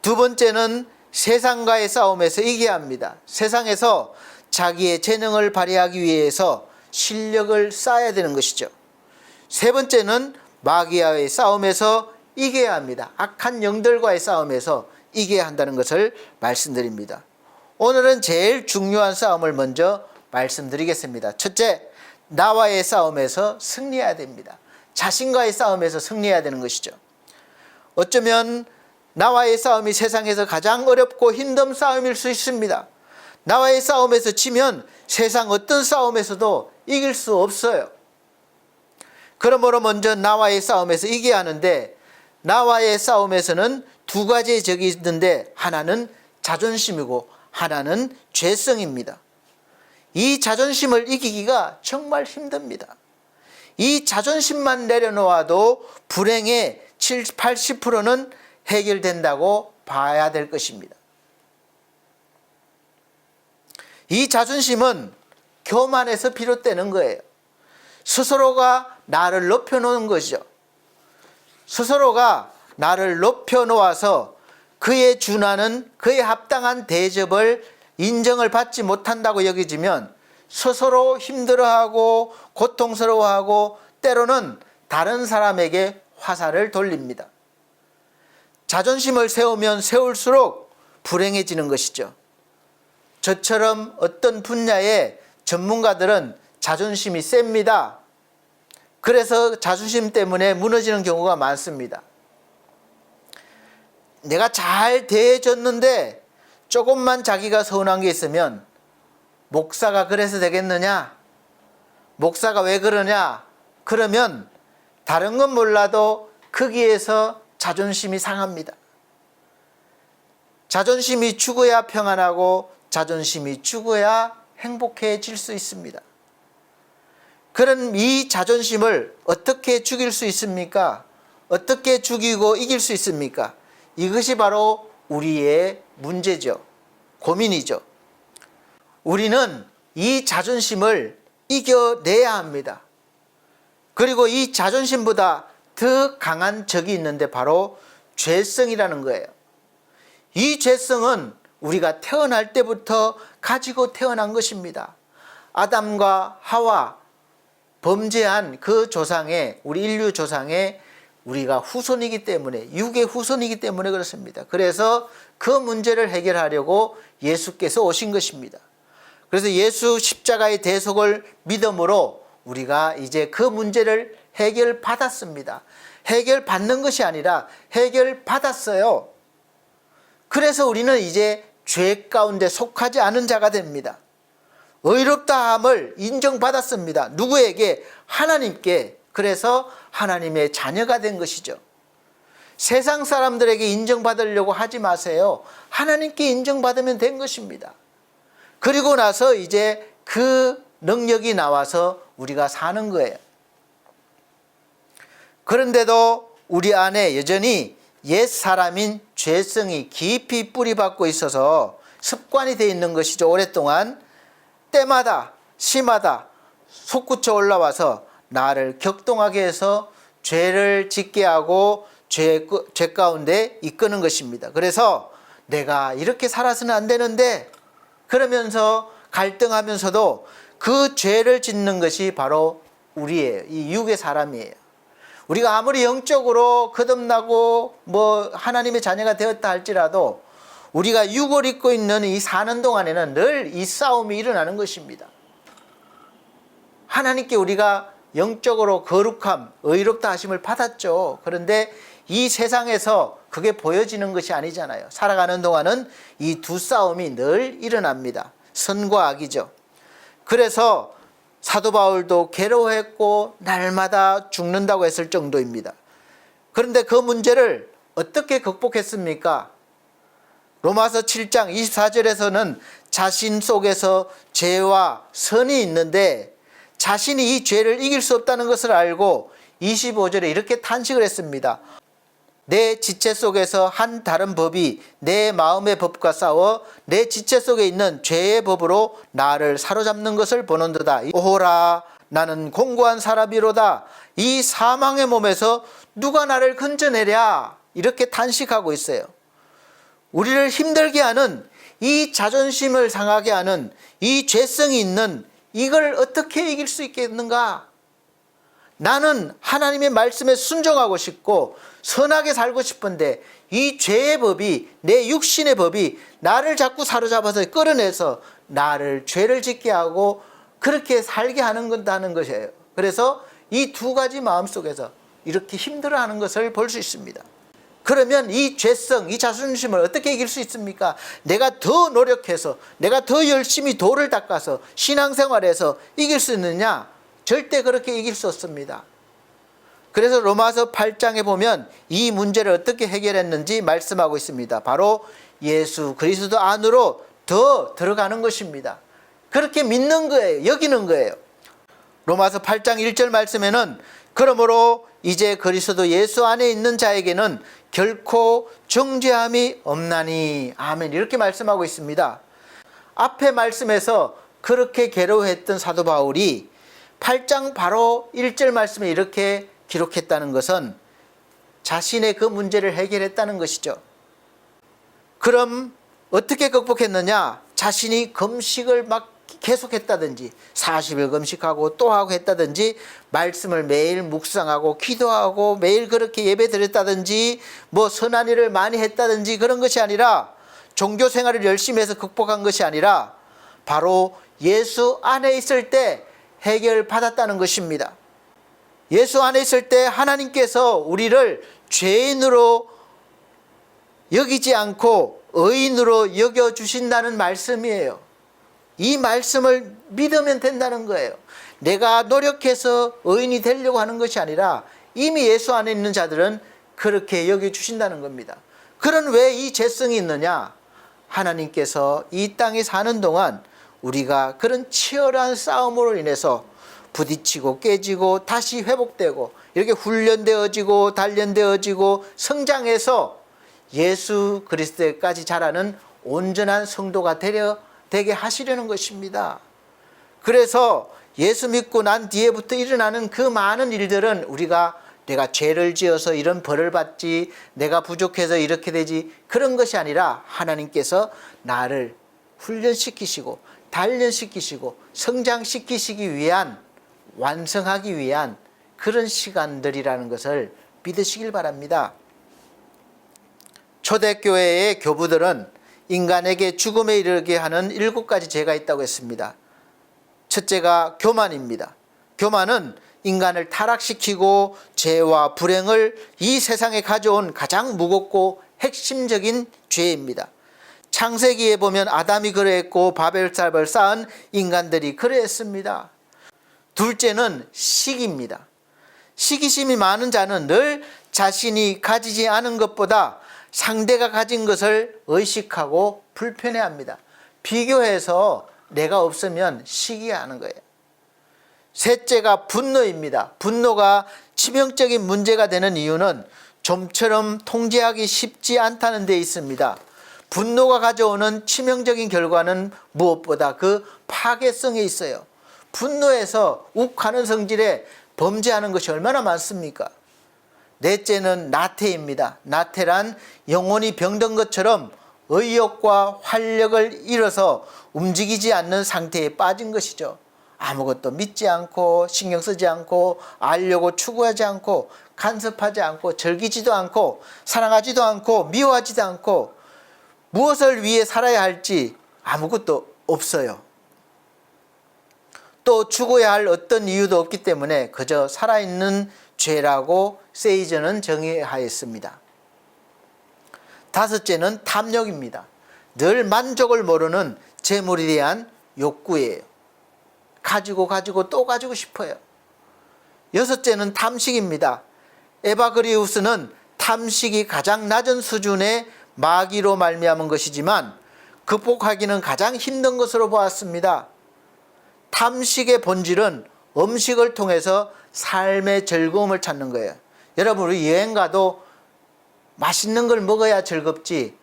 두 번째는 세상과의 싸움에서 이겨야 합니다. 세상에서 자기의 재능을 발휘하기 위해서 실력을 쌓아야 되는 것이죠. 세 번째는 마귀와의 싸움에서 이겨야 합니다. 악한 영들과의 싸움에서 이겨야 한다는 것을 말씀드립니다. 오늘은 제일 중요한 싸움을 먼저 말씀드리겠습니다. 첫째, 나와의 싸움에서 승리해야 됩니다. 자신과의 싸움에서 승리해야 되는 것이죠. 어쩌면 나와의 싸움이 세상에서 가장 어렵고 힘든 싸움일 수 있습니다. 나와의 싸움에서 지면 세상 어떤 싸움에서도 이길 수 없어요. 그러므로 먼저 나와의 싸움에서 이겨야 하는데, 나와의 싸움에서는 두 가지의 적이 있는데 하나는 자존심이고 하나는 죄성입니다. 이 자존심을 이기기가 정말 힘듭니다. 이 자존심만 내려놓아도 불행의 70, 80%는 해결된다고 봐야 될 것입니다. 이 자존심은 교만에서 비롯되는 거예요. 스스로가 나를 높여놓은 것이죠. 스스로가 나를 높여놓아서 그에 준하는, 그에 합당한 대접을 인정을 받지 못한다고 여겨지면 스스로 힘들어하고 고통스러워하고 때로는 다른 사람에게 화살을 돌립니다. 자존심을 세우면 세울수록 불행해지는 것이죠. 저처럼 어떤 분야의 전문가들은 자존심이 셉니다. 그래서 자존심 때문에 무너지는 경우가 많습니다. 내가 잘 대해줬는데 조금만 자기가 서운한 게 있으면 목사가 그래서 되겠느냐? 목사가 왜 그러냐? 그러면 다른 건 몰라도 거기에서 자존심이 상합니다. 자존심이 죽어야 평안하고 자존심이 죽어야 행복해질 수 있습니다. 그런 이 자존심을 어떻게 죽일 수 있습니까? 어떻게 죽이고 이길 수 있습니까? 이것이 바로 우리의 문제죠. 고민이죠. 우리는 이 자존심을 이겨내야 합니다. 그리고 이 자존심보다 더 강한 적이 있는데 바로 죄성이라는 거예요. 이 죄성은 우리가 태어날 때부터 가지고 태어난 것입니다. 아담과 하와 범죄한 그 조상의, 우리 인류 조상의 우리가 후손이기 때문에, 육의 후손이기 때문에 그렇습니다. 그래서 그 문제를 해결하려고 예수께서 오신 것입니다. 그래서 예수 십자가의 대속을 믿음으로 우리가 이제 그 문제를 해결받았습니다. 해결받는 것이 아니라 해결받았어요. 그래서 우리는 이제 죄 가운데 속하지 않은 자가 됩니다. 의롭다함을 인정받았습니다. 누구에게? 하나님께. 그래서 하나님의 자녀가 된 것이죠. 세상 사람들에게 인정받으려고 하지 마세요. 하나님께 인정받으면 된 것입니다. 그리고 나서 이제 그 능력이 나와서 우리가 사는 거예요. 그런데도 우리 안에 여전히 옛 사람인 죄성이 깊이 뿌리박고 있어서 습관이 되어 있는 것이죠. 오랫동안 때마다 시마다 솟구쳐 올라와서 나를 격동하게 해서 죄를 짓게 하고 죄 가운데 이끄는 것입니다. 그래서 내가 이렇게 살아서는 안 되는데 그러면서 갈등하면서도 그 죄를 짓는 것이 바로 우리예요. 이 육의 사람이에요. 우리가 아무리 영적으로 거듭나고 하나님의 자녀가 되었다 할지라도 우리가 육을 입고 있는 이 사는 동안에는 늘 이 싸움이 일어나는 것입니다. 하나님께 우리가 영적으로 거룩함, 의롭다 하심을 받았죠. 그런데 이 세상에서 그게 보여지는 것이 아니잖아요. 살아가는 동안은 이 두 싸움이 늘 일어납니다. 선과 악이죠. 그래서 사도 바울도 괴로워했고 날마다 죽는다고 했을 정도입니다. 그런데 그 문제를 어떻게 극복했습니까? 로마서 7장 24절에서는 자신 속에서 죄와 선이 있는데 자신이 이 죄를 이길 수 없다는 것을 알고 25절에 이렇게 탄식을 했습니다. 내 지체 속에서 한 다른 법이 내 마음의 법과 싸워 내 지체 속에 있는 죄의 법으로 나를 사로잡는 것을 보는도다. 오호라, 나는 공고한 사람이로다. 이 사망의 몸에서 누가 나를 건져내랴. 이렇게 탄식하고 있어요. 우리를 힘들게 하는 이 자존심을 상하게 하는 이 죄성이 있는 이걸 어떻게 이길 수 있겠는가? 나는 하나님의 말씀에 순종하고 싶고 선하게 살고 싶은데 이 죄의 법이, 내 육신의 법이 나를 자꾸 사로잡아서 끌어내서 나를 죄를 짓게 하고 그렇게 살게 하는 것이에요. 그래서 이 두 가지 마음속에서 이렇게 힘들어하는 것을 볼 수 있습니다. 그러면 이 죄성, 이 자존심을 어떻게 이길 수 있습니까? 내가 더 노력해서, 내가 더 열심히 도를 닦아서 신앙생활에서 이길 수 있느냐? 절대 그렇게 이길 수 없습니다. 그래서 로마서 8장에 보면 이 문제를 어떻게 해결했는지 말씀하고 있습니다. 바로 예수 그리스도 안으로 더 들어가는 것입니다. 그렇게 믿는 거예요. 여기는 거예요. 로마서 8장 1절 말씀에는 그러므로 이제 그리스도 예수 안에 있는 자에게는 결코 정죄함이 없나니. 아멘. 이렇게 말씀하고 있습니다. 앞에 말씀에서 그렇게 괴로워했던 사도 바울이 8장 바로 1절 말씀에 이렇게 기록했다는 것은 자신의 그 문제를 해결했다는 것이죠. 그럼 어떻게 극복했느냐? 자신이 금식을 막 계속했다든지 40일 금식하고 또 하고 했다든지 말씀을 매일 묵상하고 기도하고 매일 그렇게 예배 드렸다든지 뭐 선한 일을 많이 했다든지 그런 것이 아니라 종교 생활을 열심히 해서 극복한 것이 아니라 바로 예수 안에 있을 때 해결받았다는 것입니다. 예수 안에 있을 때 하나님께서 우리를 죄인으로 여기지 않고 의인으로 여겨주신다는 말씀이에요. 이 말씀을 믿으면 된다는 거예요. 내가 노력해서 의인이 되려고 하는 것이 아니라 이미 예수 안에 있는 자들은 그렇게 여겨주신다는 겁니다. 그런 왜 이 죄성이 있느냐? 하나님께서 이 땅에 사는 동안 우리가 그런 치열한 싸움으로 인해서 부딪히고 깨지고 다시 회복되고 이렇게 훈련되어지고 단련되어지고 성장해서 예수 그리스도까지 자라는 온전한 성도가 되게 하시려는 것입니다. 그래서 예수 믿고 난 뒤에부터 일어나는 그 많은 일들은 우리가 내가 죄를 지어서 이런 벌을 받지, 내가 부족해서 이렇게 되지, 그런 것이 아니라 하나님께서 나를 훈련시키시고 단련시키시고 성장시키시기 위한, 완성하기 위한 그런 시간들이라는 것을 믿으시길 바랍니다. 초대교회의 교부들은 인간에게 죽음에 이르게 하는 7가지 죄가 있다고 했습니다. 첫째가 교만입니다. 교만은 인간을 타락시키고 죄와 불행을 이 세상에 가져온 가장 무겁고 핵심적인 죄입니다. 창세기에 보면 아담이 그러했고 바벨탑을 쌓은 인간들이 그러했습니다. 둘째는 시기입니다. 시기심이 많은 자는 늘 자신이 가지지 않은 것보다 상대가 가진 것을 의식하고 불편해합니다. 비교해서 내가 없으면 시기하는 거예요. 셋째가 분노입니다. 분노가 치명적인 문제가 되는 이유는 좀처럼 통제하기 쉽지 않다는 데 있습니다. 분노가 가져오는 치명적인 결과는 무엇보다 그 파괴성에 있어요. 분노해서 욱하는 성질에 범죄하는 것이 얼마나 많습니까? 넷째는 나태입니다. 나태란 영혼이 병든 것처럼 의욕과 활력을 잃어서 움직이지 않는 상태에 빠진 것이죠. 아무것도 믿지 않고 신경 쓰지 않고 알려고 추구하지 않고 간섭하지 않고 즐기지도 않고 사랑하지도 않고 미워하지도 않고 무엇을 위해 살아야 할지 아무것도 없어요. 또 죽어야 할 어떤 이유도 없기 때문에 그저 살아있는 죄라고 세이저는 정의하였습니다. 다섯째는 탐욕입니다. 늘 만족을 모르는 재물에 대한 욕구예요. 가지고 또 가지고 싶어요. 여섯째는 탐식입니다. 에바그리우스는 탐식이 가장 낮은 수준의 마귀로 말미암은 것이지만 극복하기는 가장 힘든 것으로 보았습니다. 탐식의 본질은 음식을 통해서 삶의 즐거움을 찾는 거예요. 여러분, 우리 여행 가도 맛있는 걸 먹어야 즐겁지,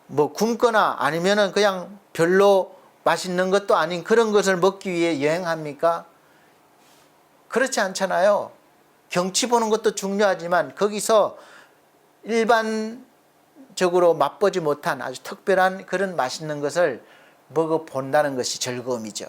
뭐 굶거나 아니면은 그냥 별로 맛있는 것도 아닌 그런 것을 먹기 위해 여행합니까? 그렇지 않잖아요. 경치 보는 것도 중요하지만 거기서 일반적으로 맛보지 못한 아주 특별한 그런 맛있는 것을 먹어본다는 것이 즐거움이죠.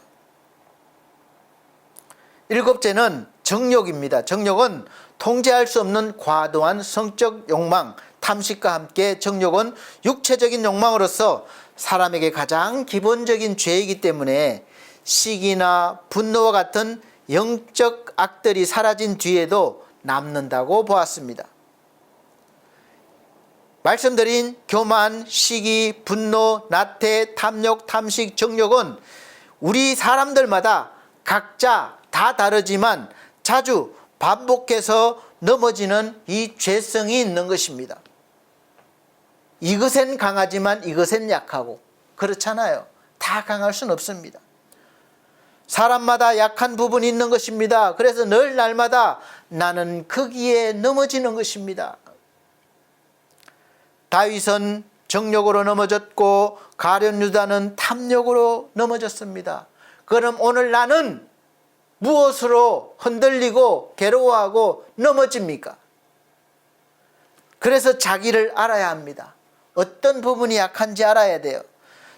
일곱째는 정욕입니다. 정욕은 통제할 수 없는 과도한 성적 욕망, 탐식과 함께 정욕은 육체적인 욕망으로서 사람에게 가장 기본적인 죄이기 때문에 시기나 분노와 같은 영적 악들이 사라진 뒤에도 남는다고 보았습니다. 말씀드린 교만, 시기, 분노, 나태, 탐욕, 탐식, 정욕은 우리 사람들마다 각자 다 다르지만 자주 반복해서 넘어지는 이 죄성이 있는 것입니다. 이것엔 강하지만 이것엔 약하고 그렇잖아요. 다 강할 수는 없습니다. 사람마다 약한 부분이 있는 것입니다. 그래서 늘 날마다 나는 거기에 넘어지는 것입니다. 다윗은 정욕으로 넘어졌고 가룟 유다는 탐욕으로 넘어졌습니다. 그럼 오늘 나는 무엇으로 흔들리고 괴로워하고 넘어집니까? 그래서 자기를 알아야 합니다. 어떤 부분이 약한지 알아야 돼요.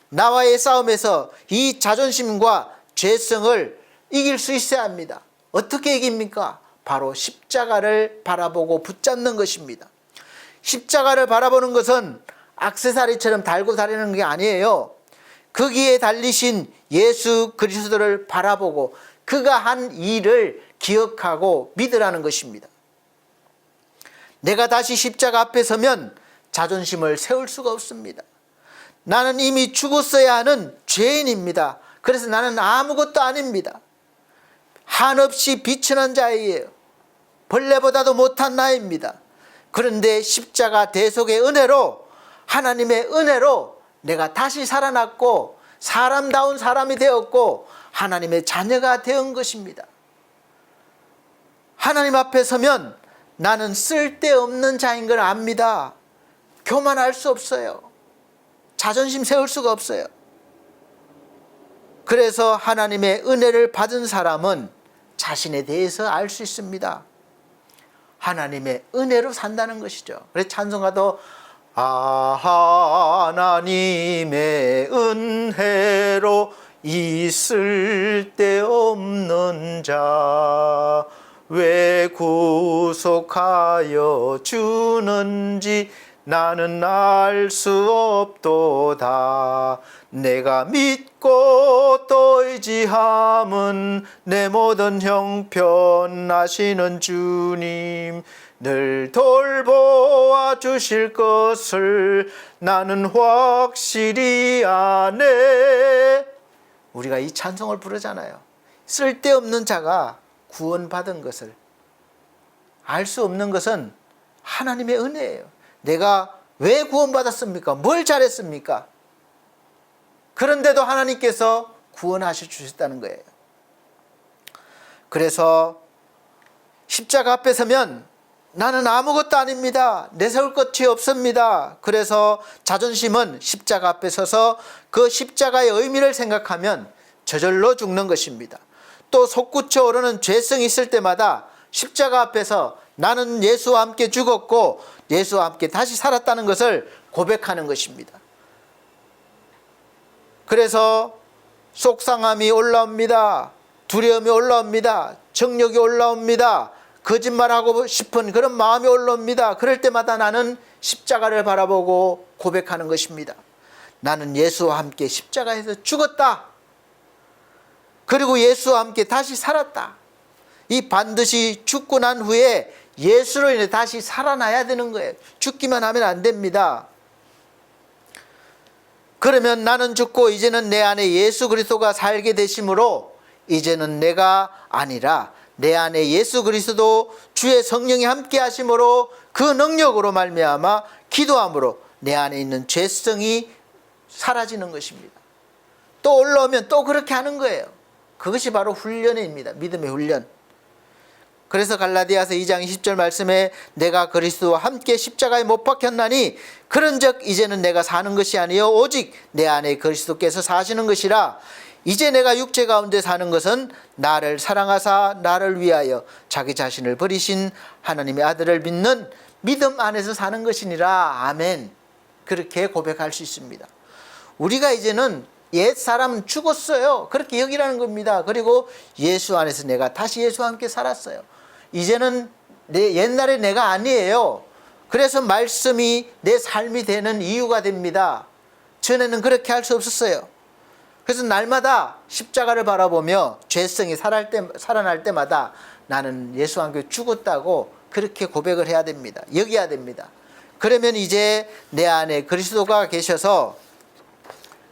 나와의 싸움에서 이 자존심과 죄성을 이길 수 있어야 합니다. 어떻게 이깁니까? 바로 십자가를 바라보고 붙잡는 것입니다. 십자가를 바라보는 것은 액세서리처럼 달고 다니는 게 아니에요. 거기에 달리신 예수 그리스도를 바라보고 그가 한 일을 기억하고 믿으라는 것입니다. 내가 다시 십자가 앞에 서면 자존심을 세울 수가 없습니다. 나는 이미 죽었어야 하는 죄인입니다. 그래서 나는 아무것도 아닙니다. 한없이 비천한 자이에요. 벌레보다도 못한 나입니다. 그런데 십자가 대속의 은혜로, 하나님의 은혜로 내가 다시 살아났고 사람다운 사람이 되었고 하나님의 자녀가 된 것입니다. 하나님 앞에 서면 나는 쓸데없는 자인 걸 압니다. 교만할 수 없어요. 자존심 세울 수가 없어요. 그래서 하나님의 은혜를 받은 사람은 자신에 대해서 알 수 있습니다. 하나님의 은혜로 산다는 것이죠. 그래서 찬송가도 하나님의 은혜로 있을 데 없는 자 왜 구속하여 주는지 나는 알 수 없도다. 내가 믿고 또 의지함은 내 모든 형편 아시는 주님 늘 돌보아 주실 것을 나는 확실히 아네. 우리가 이 찬송을 부르잖아요. 쓸데없는 자가 구원받은 것을 알 수 없는 것은 하나님의 은혜예요. 내가 왜 구원받았습니까? 뭘 잘했습니까? 그런데도 하나님께서 구원하셔 주셨다는 거예요. 그래서 십자가 앞에 서면 나는 아무것도 아닙니다. 내세울 것이 없습니다. 그래서 자존심은 십자가 앞에 서서 그 십자가의 의미를 생각하면 저절로 죽는 것입니다. 또 솟구쳐 오르는 죄성이 있을 때마다 십자가 앞에서 나는 예수와 함께 죽었고 예수와 함께 다시 살았다는 것을 고백하는 것입니다. 그래서 속상함이 올라옵니다. 두려움이 올라옵니다. 정욕이 올라옵니다. 거짓말하고 싶은 그런 마음이 올라옵니다. 그럴 때마다 나는 십자가를 바라보고 고백하는 것입니다. 나는 예수와 함께 십자가에서 죽었다. 그리고 예수와 함께 다시 살았다. 이 반드시 죽고 난 후에 예수로 인해 다시 살아나야 되는 거예요. 죽기만 하면 안 됩니다. 그러면 나는 죽고 이제는 내 안에 예수 그리스도가 살게 되심으로 이제는 내가 아니라 내 안에 예수 그리스도 주의 성령이 함께 하심으로 그 능력으로 말미암아 기도함으로 내 안에 있는 죄성이 사라지는 것입니다. 또 올라오면 또 그렇게 하는 거예요. 그것이 바로 훈련입니다. 믿음의 훈련. 그래서 갈라디아서 2장 20절 말씀에 내가 그리스도와 함께 십자가에 못 박혔나니 그런즉 이제는 내가 사는 것이 아니요 오직 내 안에 그리스도께서 사시는 것이라. 이제 내가 육체 가운데 사는 것은 나를 사랑하사 나를 위하여 자기 자신을 버리신 하나님의 아들을 믿는 믿음 안에서 사는 것이니라. 아멘. 그렇게 고백할 수 있습니다. 우리가 이제는 옛 사람은 죽었어요. 그렇게 여기라는 겁니다. 그리고 예수 안에서 내가 다시 예수와 함께 살았어요. 이제는 옛날의 내가 아니에요. 그래서 말씀이 내 삶이 되는 이유가 됩니다. 전에는 그렇게 할 수 없었어요. 그래서 날마다 십자가를 바라보며 죄성이 살아날 때마다 나는 예수와 함께 죽었다고 그렇게 고백을 해야 됩니다. 여겨야 됩니다. 그러면 이제 내 안에 그리스도가 계셔서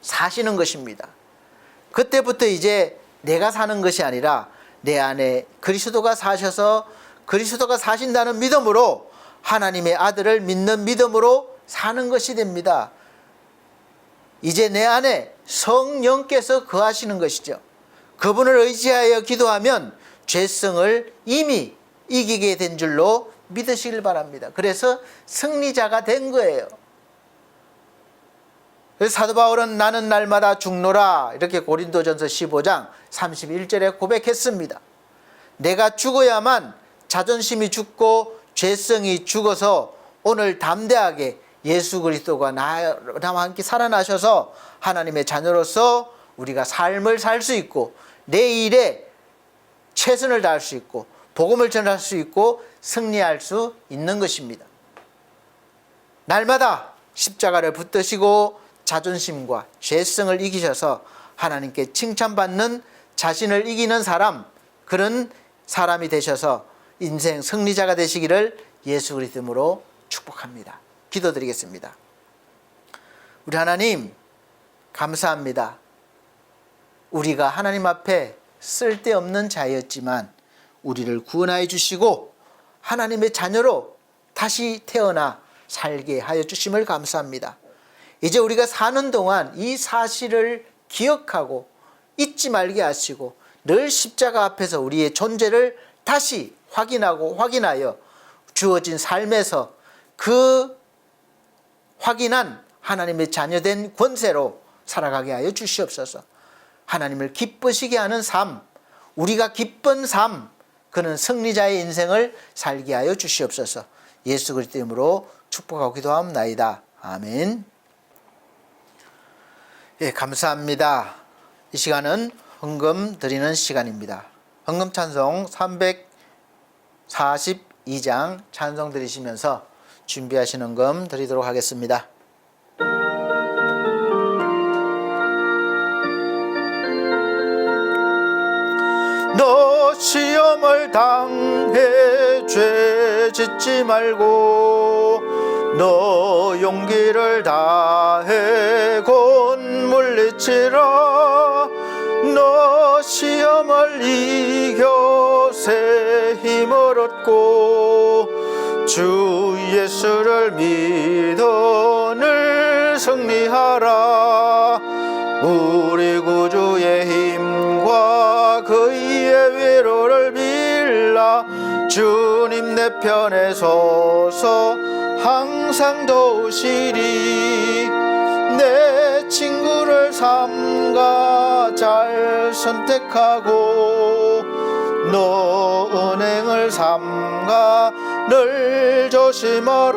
사시는 것입니다. 그때부터 이제 내가 사는 것이 아니라 내 안에 그리스도가 사셔서 그리스도가 사신다는 믿음으로 하나님의 아들을 믿는 믿음으로 사는 것이 됩니다. 이제 내 안에 성령께서 거하시는 것이죠. 그분을 의지하여 기도하면 죄성을 이미 이기게 된 줄로 믿으시길 바랍니다. 그래서 승리자가 된 거예요. 그래서 사도 바울은 나는 날마다 죽노라 이렇게 고린도전서 15장 31절에 고백했습니다. 내가 죽어야만 자존심이 죽고 죄성이 죽어서 오늘 담대하게 예수 그리스도가 나와 함께 살아나셔서 하나님의 자녀로서 우리가 삶을 살 수 있고 내 일에 최선을 다할 수 있고 복음을 전할 수 있고 승리할 수 있는 것입니다. 날마다 십자가를 붙드시고 자존심과 죄성을 이기셔서 하나님께 칭찬받는 자신을 이기는 사람, 그런 사람이 되셔서 인생 승리자가 되시기를 예수 그리스도 이름으로 축복합니다. 기도드리겠습니다. 우리 하나님 감사합니다. 우리가 하나님 앞에 쓸데없는 자였지만 우리를 구원하여 주시고 하나님의 자녀로 다시 태어나 살게 하여 주심을 감사합니다. 이제 우리가 사는 동안 이 사실을 기억하고 잊지 말게 하시고 늘 십자가 앞에서 우리의 존재를 다시 확인하여 주어진 삶에서 그 확인한 하나님의 자녀된 권세로 살아가게 하여 주시옵소서. 하나님을 기쁘시게 하는 삶, 우리가 기쁜 삶, 그는 승리자의 인생을 살게 하여 주시옵소서. 예수 그리스도 이름으로 축복하고 기도하옵나이다. 아멘. 예, 감사합니다. 이 시간은 헌금 드리는 시간입니다. 헌금 찬송 342장 찬송 드리시면서 준비하신 헌금 드리도록 하겠습니다. 너 시험을 당해 죄 짓지 말고 너 용기를 다해 곧 물리치라. 너 시험을 이겨 새 힘을 얻고 주 예수를 믿어 늘 승리하라. 우리 구주의 힘과 그의 위로를 빌라. 주님 내 편에 서서 항상 도우시리. 내 친구를 삼가 잘 선택하고 너 은행을 삼가 늘 조심하라.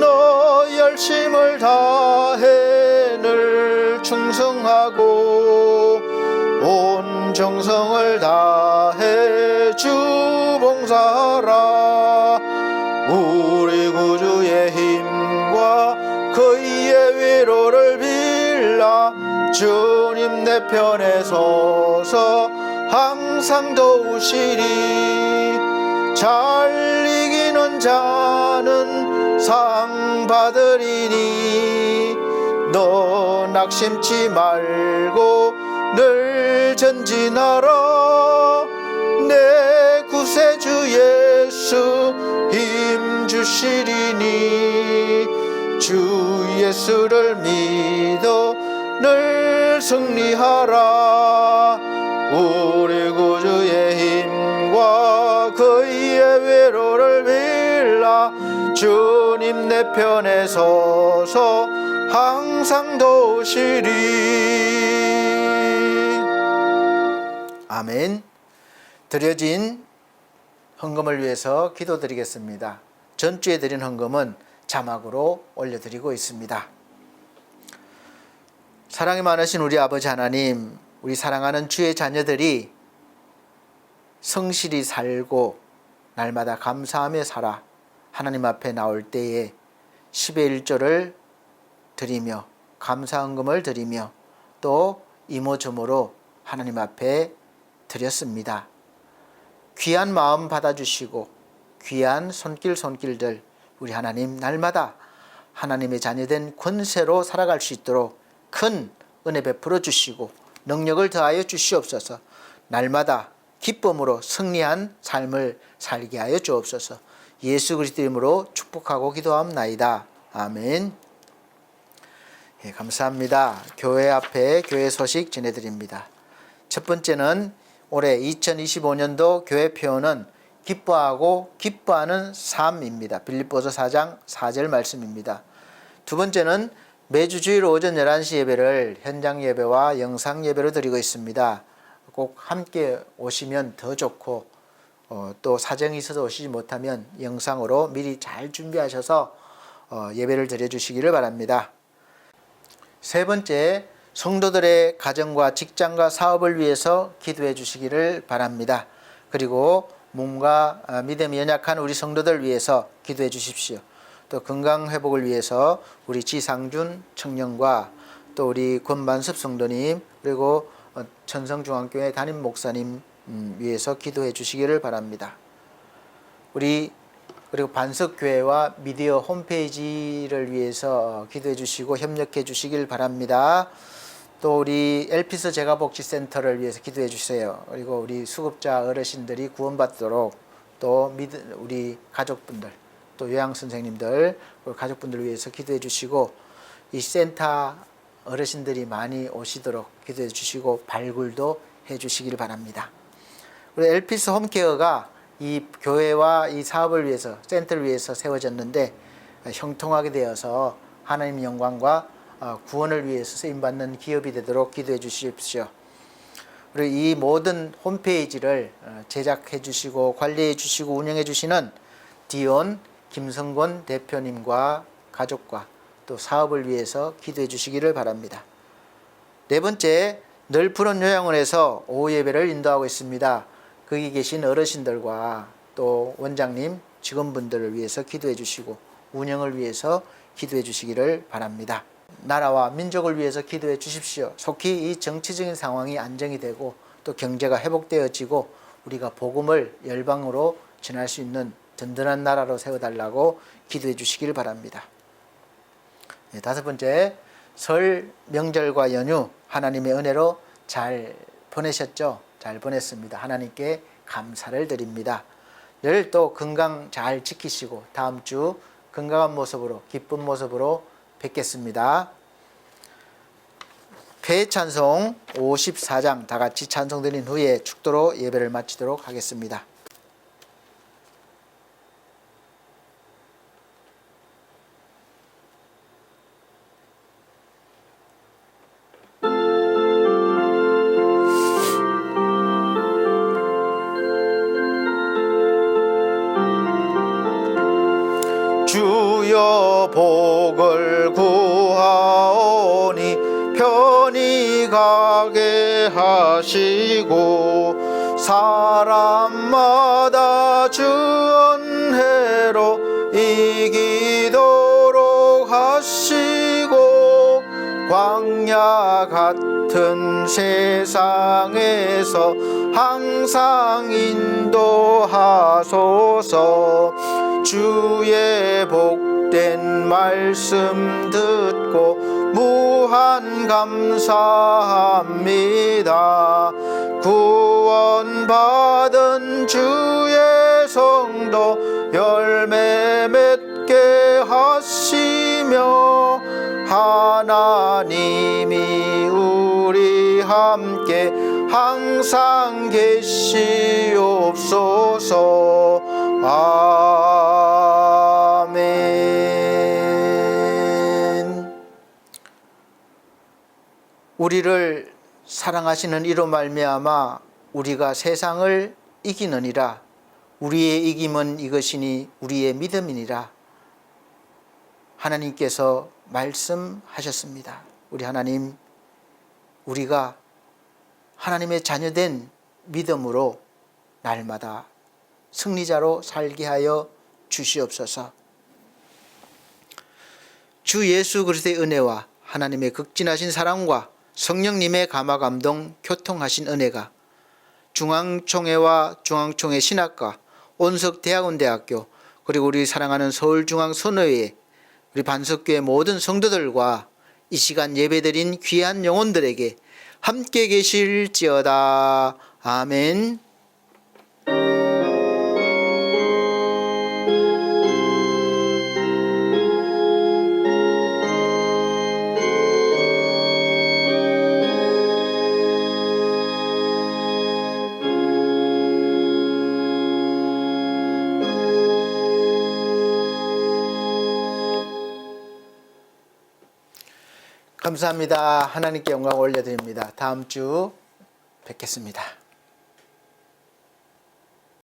너 열심을 다해 늘 충성하고 온 정성을 다해 주 봉사하라. 우리 구주의 힘과 그의 위로를 빌라. 주님 내 편에 서서 항상 도우시리. 잘 이기는 자는 상 받으리니 너 낙심치 말고 늘 전진하라. 내 구세주 예수 힘 주시리니 주 예수를 믿어 늘 승리하라. 우리 구주의 힘과 회로를 빌라 주님 내 편에 서서 항상 도우시리. 아멘. 드려진 헌금을 위해서 기도드리겠습니다. 전주에 드린 헌금은 자막으로 올려드리고 있습니다. 사랑이 많으신 우리 아버지 하나님, 우리 사랑하는 주의 자녀들이 성실히 살고 날마다 감사하며 살아 하나님 앞에 나올 때에 10의 1조를 드리며 감사헌금을 드리며 또 이모저모로 하나님 앞에 드렸습니다. 귀한 마음 받아주시고 귀한 손길들 우리 하나님 날마다 하나님의 자녀된 권세로 살아갈 수 있도록 큰 은혜 베풀어 주시고 능력을 더하여 주시옵소서. 날마다 기쁨으로 승리한 삶을 살게 하여 주옵소서. 예수 그리스도 이름으로 축복하고 기도합나이다. 아멘. 예, 감사합니다. 교회 앞에 교회 소식 전해드립니다. 첫 번째는 올해 2025년도 교회 표어는 기뻐하고 기뻐하는 삶입니다. 빌립보서 4장 4절 말씀입니다. 두 번째는 매주 주일 오전 11시 예배를 현장 예배와 영상 예배로 드리고 있습니다. 꼭 함께 오시면 더 좋고 또 사정이 있어서 오시지 못하면 영상으로 미리 잘 준비하셔서 예배를 드려주시기를 바랍니다. 세 번째, 성도들의 가정과 직장과 사업을 위해서 기도해 주시기를 바랍니다. 그리고 몸과 믿음이 연약한 우리 성도들 위해서 기도해 주십시오. 또 건강 회복을 위해서 우리 지상준 청년과 또 우리 권만섭 성도님 그리고 천성중앙교회 담임 목사님 위해서 기도해 주시기를 바랍니다. 그리고 반석교회와 미디어 홈페이지를 위해서 기도해 주시고 협력해 주시길 바랍니다. 또 우리 엘피스 재가복지센터를 위해서 기도해 주세요. 그리고 우리 수급자 어르신들이 구원받도록 또 우리 가족분들 또 요양선생님들 가족분들을 위해서 기도해 주시고 이 센터 어르신들이 많이 오시도록 기도해 주시고 발굴도 해 주시길 바랍니다. 우리 엘피스 홈케어가 이 교회와 이 사업을 위해서 센터를 위해서 세워졌는데 형통하게 되어서 하나님 영광과 구원을 위해서 쓰임받는 기업이 되도록 기도해 주십시오. 그리고 이 모든 홈페이지를 제작해 주시고 관리해 주시고 운영해 주시는 디온 김성곤 대표님과 가족과 또 사업을 위해서 기도해 주시기를 바랍니다. 네 번째, 늘 푸른 요양원에서 오후 예배를 인도하고 있습니다. 거기 계신 어르신들과 또 원장님, 직원분들을 위해서 기도해 주시고 운영을 위해서 기도해 주시기를 바랍니다. 나라와 민족을 위해서 기도해 주십시오. 속히 이 정치적인 상황이 안정이 되고 또 경제가 회복되어지고 우리가 복음을 열방으로 전할 수 있는 든든한 나라로 세워달라고 기도해 주시기를 바랍니다. 다섯 번째, 설 명절과 연휴 하나님의 은혜로 잘 보내셨죠? 잘 보냈습니다. 하나님께 감사를 드립니다. 늘 또 건강 잘 지키시고 다음 주 건강한 모습으로 기쁜 모습으로 뵙겠습니다. 쾌 찬송 54장 다 같이 찬송 드린 후에 축도로 예배를 마치도록 하겠습니다. 주여 복을 구하오니 편히 가게 하시고 사람마다 주 은혜로 이기도록 하시고 광야 같은 세상에서 항상 인도하소서. 주의 복된 말씀 듣고 무한 감사합니다. 구원받은 주의 성도 열매 맺게 하시며 하나님이 우리 함께 항상 계시옵소서. 아멘. 우리를 사랑하시는 이로 말미암아 우리가 세상을 이기느니라. 우리의 이김은 이것이니 우리의 믿음이니라. 하나님께서 말씀하셨습니다. 우리 하나님, 우리가 하나님의 자녀된 믿음으로 날마다 승리자로 살게 하여 주시옵소서. 주 예수 그리스도의 은혜와 하나님의 극진하신 사랑과 성령님의 감화 감동 교통하신 은혜가 중앙총회와 중앙총회 신학과 온석대학원대학교 그리고 우리 사랑하는 서울중앙선교회 우리 반석교회 모든 성도들과 이 시간 예배드린 귀한 영혼들에게 함께 계실지어다. 아멘. 감사합니다. 하나님께 영광 올려드립니다. 다음 주 뵙겠습니다.